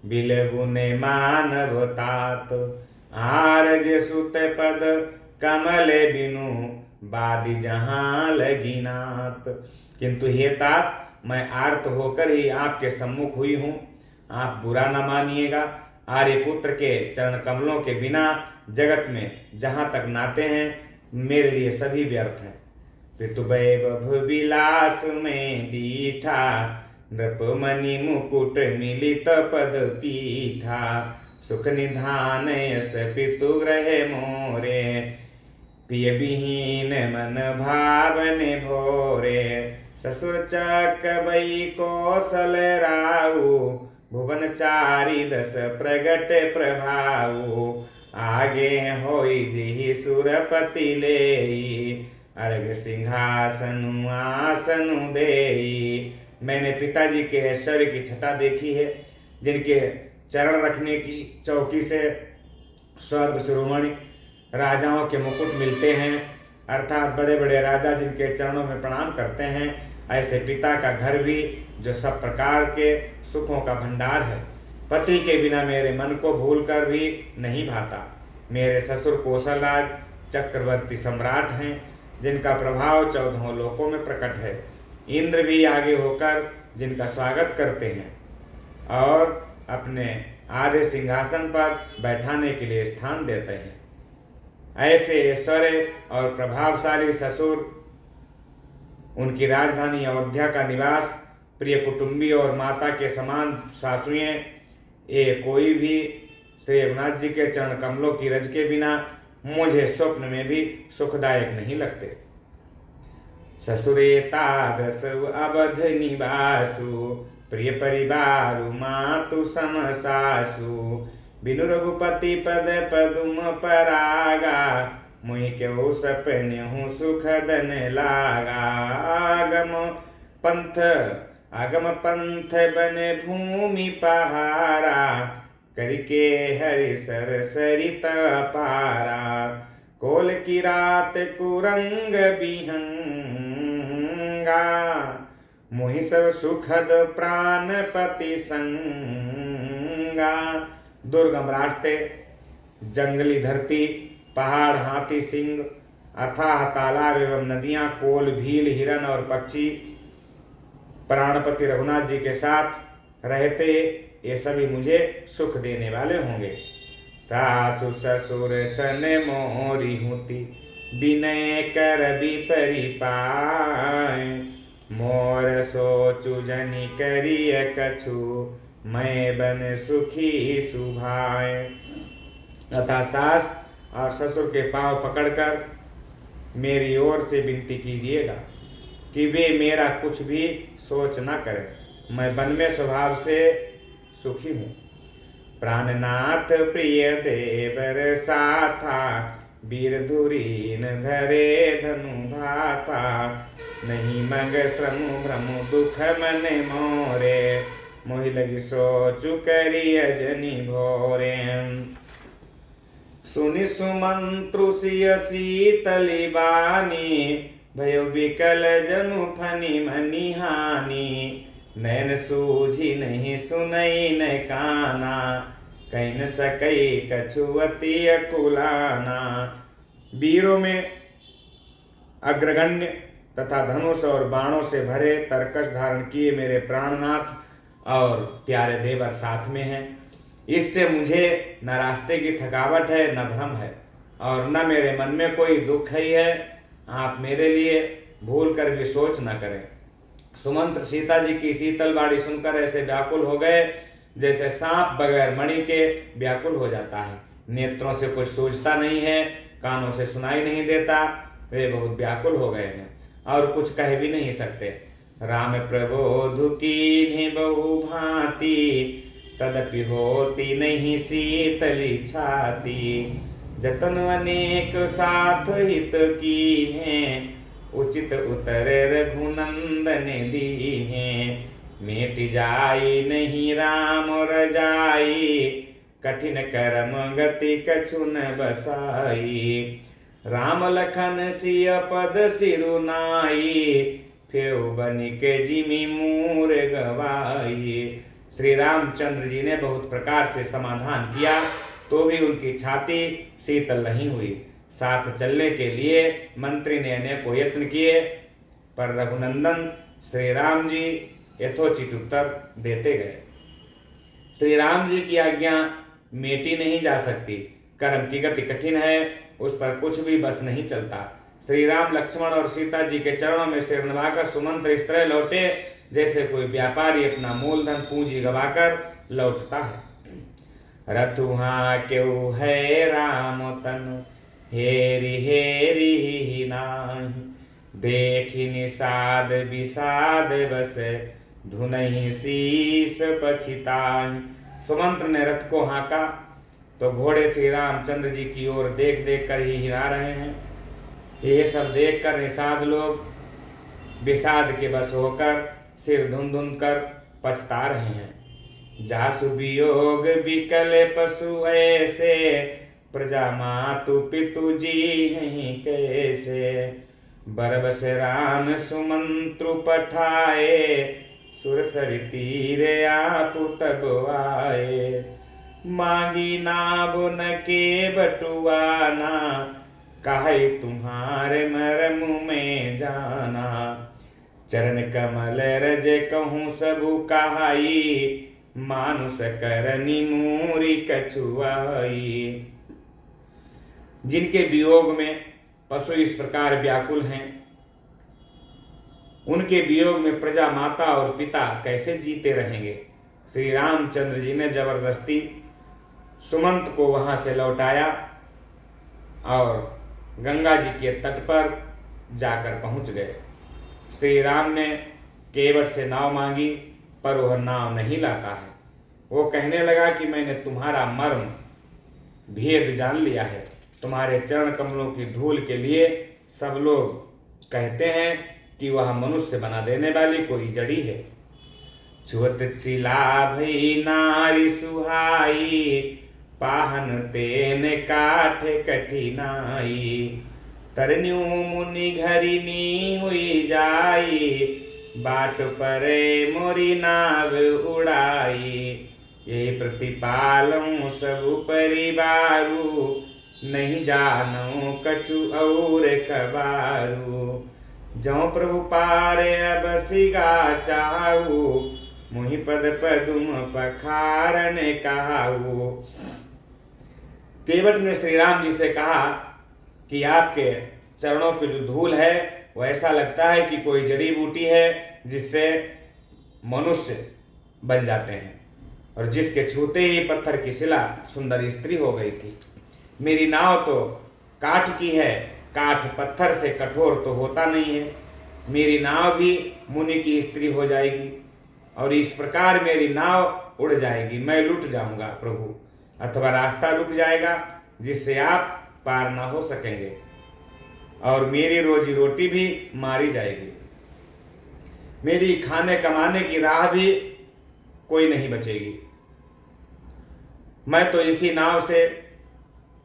बिलगुने मानव तात। आरज सुत पद कमल बिनु, बादी जहां लगी नात। किंतु हे तात, मैं आर्त होकर ही आपके सम्मुख हुई हूँ, आप बुरा न मानिएगा। आर्यपुत्र के चरण कमलों के बिना जगत में जहाँ तक नाते हैं मेरे लिए सभी व्यर्थ हैं। पितु वैभव विलास में डीठा, नृपमणि मुकुट मिलित पद पीठा। सुख निधान यस पितु ग्रह मोरे, पिय विहीन मन भावने भोरे। ससुर चक बई कौशल राऊ, भुवन चारि दस प्रगट प्रभाऊ। आगे होई जिहि सुरपति लेई, अर्घ सिंहासनु आसनु देई। मैंने पिताजी के ऐश्वर्य की छटा देखी है, जिनके चरण रखने की चौकी से स्वर्ग शिरोमणि राजाओं के मुकुट मिलते हैं, अर्थात बड़े बड़े राजा जिनके चरणों में प्रणाम करते हैं। ऐसे पिता का घर भी जो सब प्रकार के सुखों का भंडार है, पति के बिना मेरे मन को भूलकर भी नहीं भाता। मेरे ससुर कौशलराज चक्रवर्ती सम्राट हैं, जिनका प्रभाव 14 लोकों में प्रकट है। इंद्र भी आगे होकर जिनका स्वागत करते हैं और अपने आधे सिंहासन पर बैठाने के लिए स्थान देते हैं। ऐसे ऐश्वर्य और प्रभावशाली ससुर, उनकी राजधानी अयोध्या का निवास, प्रिय कुटुंबी और माता के समान सासुएं, ये कोई भी श्री रघुनाथ जी के चरण कमलों की रज के बिना मुझे स्वप्न में भी सुखदायक नहीं लगते। ससुरे तादृश अवध निवासु, प्रिय परिवारु मातु सम सासु। बिनु रघुपति पद पदुम परागा, मुहि क्यों सपने हूँ सुख दन लागा। आगम पंथ बन भूमि पहारा, करके हरि सर सरिता पारा। कोल की रात कुरंग बिहंगा, मोहि सब सुखद प्राणपति संगा। दुर्गम रास्ते, जंगली धरती, पहाड़, हाथी सिंह, अथाह तालाब एवं नदियां, कोल, भील, हिरन और पक्षी प्राणपति रघुनाथ जी के साथ रहते, ये सभी मुझे सुख देने वाले होंगे। सासु ससुर सन मोरी होती, विनय कर विपरिपाय। मोर सोचु जनि करिय कछु, मैं बन सुखी सुभाय। अतः सास और ससुर के पांव पकड़कर मेरी ओर से विनती कीजिएगा कि वे मेरा कुछ भी सोच न करें। मैं वन में स्वभाव से सुखी हूँ। प्राणनाथ प्रिय देवर साथा, वीर धुरीन धरे धनु भाता। नहीं मग श्रम भ्रम दुख मन मोरे, मोहि लगी सोचु करिय जनि भोरे। सुनि सुमंत्रु सिय शीतली बानी, भयो विकल जनु फनि मनि हानि। नैन सूझी नहीं सुनई न काना, कहीं न सकई कछुअति अकुलाना। वीरों में अग्रगण्य तथा धनुष और बाणों से भरे तरकश धारण किए मेरे प्राणनाथ और प्यारे देवर साथ में हैं। इससे मुझे न रास्ते की थकावट है, न भ्रम है, और न मेरे मन में कोई दुख ही है। आप मेरे लिए भूल कर भी सोच न करें। सुमंत्र सीता जी की शीतल वाणी सुनकर ऐसे व्याकुल हो गए जैसे सांप बगैर मणि के व्याकुल हो जाता है। नेत्रों से कुछ सूझता नहीं है, कानों से सुनाई नहीं देता। वे बहुत व्याकुल हो गए हैं और कुछ कह भी नहीं सकते। राम प्रबोधु कीन्हि बहु भांति, तदपि होती नहीं शीतली छाती। जतन अनेक साथ हित कीन्हे, उचित उतर रघुनंदन दीन्हे। मेट जाई नहीं राम रजाई, कठिन करम गति कछु न बसाई। राम लखन सिय पद सिरुनाई, फिर बनिक जिमि मूर गवाई। श्री रामचंद्र जी ने बहुत प्रकार से समाधान किया तो भी उनकी छाती शीतल नहीं हुई। साथ चलने के लिए मंत्री ने अनेकों यत्न किए, पर रघुनंदन श्री राम जी यथोचित उत्तर देते गए। श्री राम जी की आज्ञा मेटी नहीं जा सकती। कर्म की गति कठिन है, उस पर कुछ भी बस नहीं चलता। श्री राम लक्ष्मण और सीता जी के चरणों में सिर नवाकर सुमंत्र इस तरह लौटे जैसे कोई व्यापारी अपना मूलधन पूंजी गवाकर लौटता है। रथुहा क्यों है राम तनु, हेरी हेरी नाही। देखि निषाद विषाद बस, धुनहि शीस पछिताई। सुमंत्र ने रथ को हाँका तो घोड़े श्री रामचंद्र जी की ओर देख देख कर ही हिला रहे हैं। ये सब देखकर निषाद लोग विषाद के बस होकर सिर धुन धुन कर पछता रहे हैं। जासु वियोग विकल पशु ऐसे, प्रजा मातु पितु जी नहीं कैसे। बरबस राम सुमंत्रु पठाए, सुरसरि तीरे आपु तब आए। मांगी नाब न के बटुआना, काहे तुम्हारे मरम में जाना। चरण कमल रज कहूँ सबु कहाई, मानुष करनी मूरी कछुआई। जिनके वियोग में पशु इस प्रकार व्याकुल हैं, उनके वियोग में प्रजा माता और पिता कैसे जीते रहेंगे। श्री रामचंद्र जी ने जबरदस्ती सुमंत को वहां से लौटाया और गंगा जी के तट पर जाकर पहुंच गए। श्री राम ने केवट से नाव मांगी, पर वह नाव नहीं लाता है। वो कहने लगा कि मैंने तुम्हारा मर्म भेद जान लिया है। तुम्हारे चरण कमलों की धूल के लिए सब लोग कहते हैं कि वह मनुष्य बना देने वाली कोई जड़ी है। छुअत शिला भई नारी सुहाई, पाहन तेन काठ कठिनाई। तरन्यू मुनि घरिनी हुई जाई, बाट परे मोरी नाव उड़ाई। ये प्रतिपालूं सब परिवारू, नहीं जानो कछु और कबारू। जौ प्रभु पारे अब सिगा चाहू, मुहि पद पदुम पखारन कहाऊ। केवट ने श्री राम जी से कहा कि आपके चरणों की जो धूल है वो ऐसा लगता है कि कोई जड़ी बूटी है जिससे मनुष्य बन जाते हैं, और जिसके छूते ही पत्थर की शिला सुंदर स्त्री हो गई थी। मेरी नाव तो काठ की है, काठ पत्थर से कठोर तो होता नहीं है। मेरी नाव भी मुनि की स्त्री हो जाएगी। और इस प्रकार मेरी नाव उड़ जाएगी, मैं लुट जाऊंगा प्रभु, अथवा रास्ता रुक जाएगा जिससे आप पार ना हो सकेंगे, और मेरी रोजी रोटी भी मारी जाएगी। मेरी खाने कमाने की राह भी कोई नहीं बचेगी। मैं तो इसी नाव से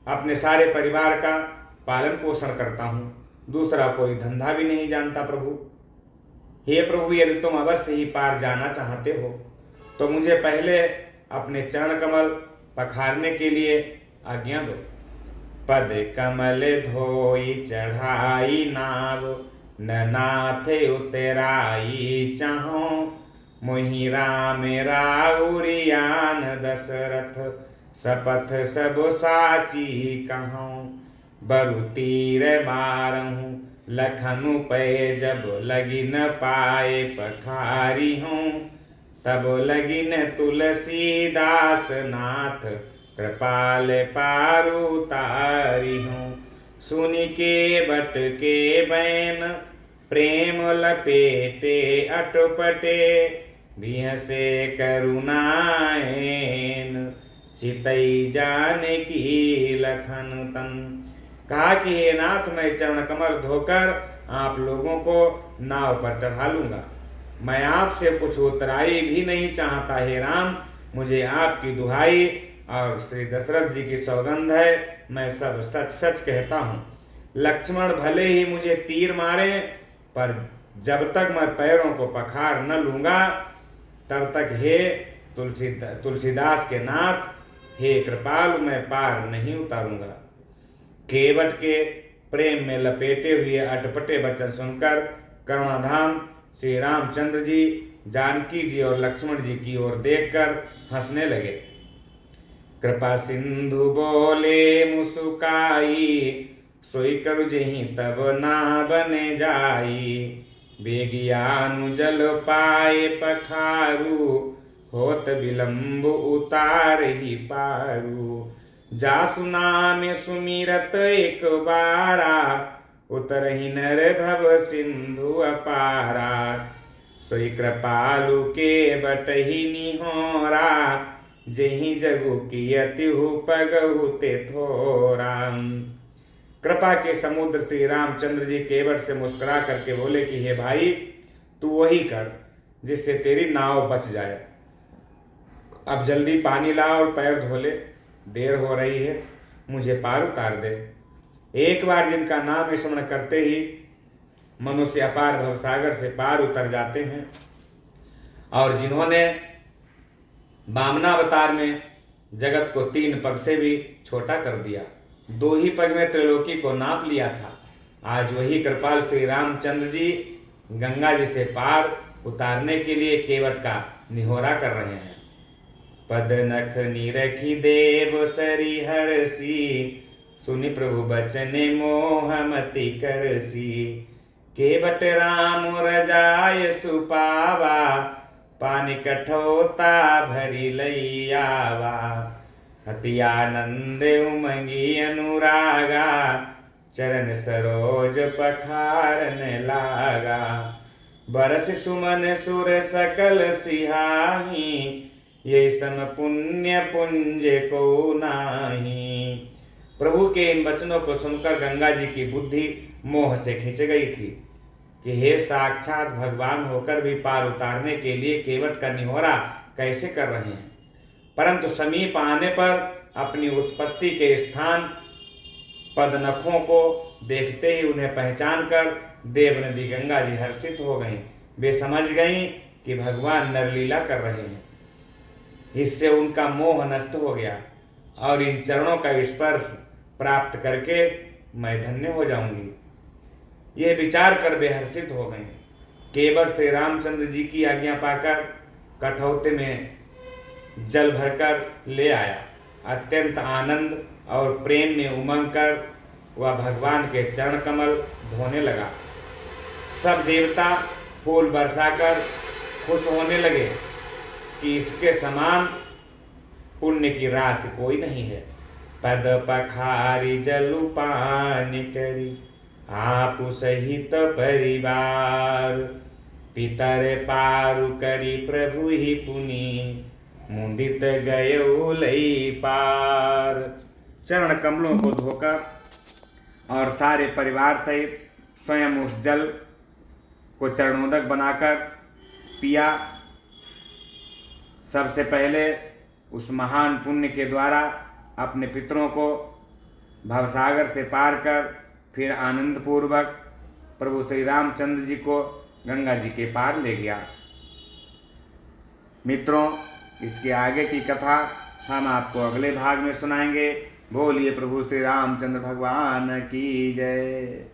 अपने सारे परिवार का पालन पोषण करता हूँ, दूसरा कोई धंधा भी नहीं जानता प्रभु। हे प्रभु, यदि तुम अवश्य ही पार जाना चाहते हो तो मुझे पहले अपने चरण कमल पखारने के लिए आज्ञा दो। पद कमल धोई चढ़ाई नाव, न नाथे उतराई चाहो, मोहि राम राउरियान दशरथ, सपथ सब साची कहूँ। बरु तीर मारहूँ लखनु पे, जब लगिन पाए पखारी हूँ, तब लगिन तुलसीदास नाथ, कृपाल पारु तारी हूँ। सुनि के बट के बैन, प्रेम लपेटे अटपटे, बिहसे करुणाएन, चितई जाने की लखन तन। कहा कि हे नाथ, मैं चरण कमल धोकर आप लोगों को नाव पर चढ़ा लूंगा। मैं आपसे कुछ उतराई भी नहीं चाहता हे राम, मुझे आपकी दुहाई और श्री दशरथ जी की सौगंध है, मैं सब सच सच कहता हूँ। लक्ष्मण भले ही मुझे तीर मारे, पर जब तक मैं पैरों को पखार न लूंगा तब तक हे तुलसीदास के नाथ, हे कृपालु, मैं पार नहीं उतारूंगा। केवट के प्रेम में लपेटे हुए अटपटे वचन सुनकर करुणाधाम श्री रामचंद्र जी जानकी जी और लक्ष्मण जी की ओर देखकर हंसने लगे। कृपा सिंधु बोले मुसुकाई, सोई करु जेहि तब ना बने जाई, बेगियानु जल पाए पखारू, होत विलंब उतार ही पारू। जासु नाम सुमिरत एक बारा, उतरहि नर भव सिंधु अपारा। सोई कृपालु के बटहि निहोरा, जेहि जगु कियतिहु पगहु ते थोरा। कृपा के समुद्र श्री रामचंद्र जी केवट से मुस्कुरा करके बोले कि हे भाई, तू वही कर जिससे तेरी नाव बच जाए। अब जल्दी पानी ला और पैर धो ले, देर हो रही है, मुझे पार उतार दे। एक बार जिनका नाम स्मरण करते ही मनुष्य अपार भवसागर से पार उतर जाते हैं, और जिन्होंने वामनावतार में जगत को 3 पग से भी छोटा कर दिया, 2 ही पग में त्रिलोकी को नाप लिया था, आज वही कृपाल श्री रामचंद्र जी गंगा जी से पार उतारने के लिए केवट का निहोरा कर रहे हैं। पद नख निरखी देव सरी हरसी, सुनि प्रभु बचने मोह मति करसी। केवट राम रजाय सुपावा, पानी कठोता भरी लैयावा। अति आनंद उमंगी अनुरागा, चरण सरोज पखारन लागा। बरस सुमन सुर सकल सिहाही, ये सम पुण्य पुंज को नाही। प्रभु के इन वचनों को सुनकर गंगा जी की बुद्धि मोह से खिंच गई थी कि हे साक्षात भगवान होकर भी पार उतारने के लिए केवट का निहोरा कैसे कर रहे हैं। परंतु समीप आने पर अपनी उत्पत्ति के स्थान पदनखों को देखते ही उन्हें पहचान कर देवनदी गंगा जी हर्षित हो गईं। वे समझ गईं कि भगवान नरलीला कर रहे हैं। इससे उनका मोह नष्ट हो गया और इन चरणों का स्पर्श प्राप्त करके मैं धन्य हो जाऊंगी। ये विचार कर वे हर्षित हो गए। केवट श्री रामचंद्र जी की आज्ञा पाकर कठौते में जल भरकर ले आया। अत्यंत आनंद और प्रेम में उमंग कर वह भगवान के चरण कमल धोने लगा। सब देवता फूल बरसाकर खुश होने लगे कि इसके समान पुण्य की राशि कोई नहीं है। पद पखारी जलुपान करी, आप सहित परिवार, पितर पारु करी प्रभु ही पुनि, मुंदित गयो लई पार। चरण कमलों को धोकर और सारे परिवार सहित स्वयं उस जल को चरणोदक बनाकर पिया। सबसे पहले उस महान पुण्य के द्वारा अपने पितरों को भवसागर से पार कर फिर आनंद पूर्वक प्रभु श्री रामचंद्र जी को गंगा जी के पार ले गया। मित्रों, इसके आगे की कथा हम आपको अगले भाग में सुनाएंगे। बोलिए प्रभु श्री रामचंद्र भगवान की जय।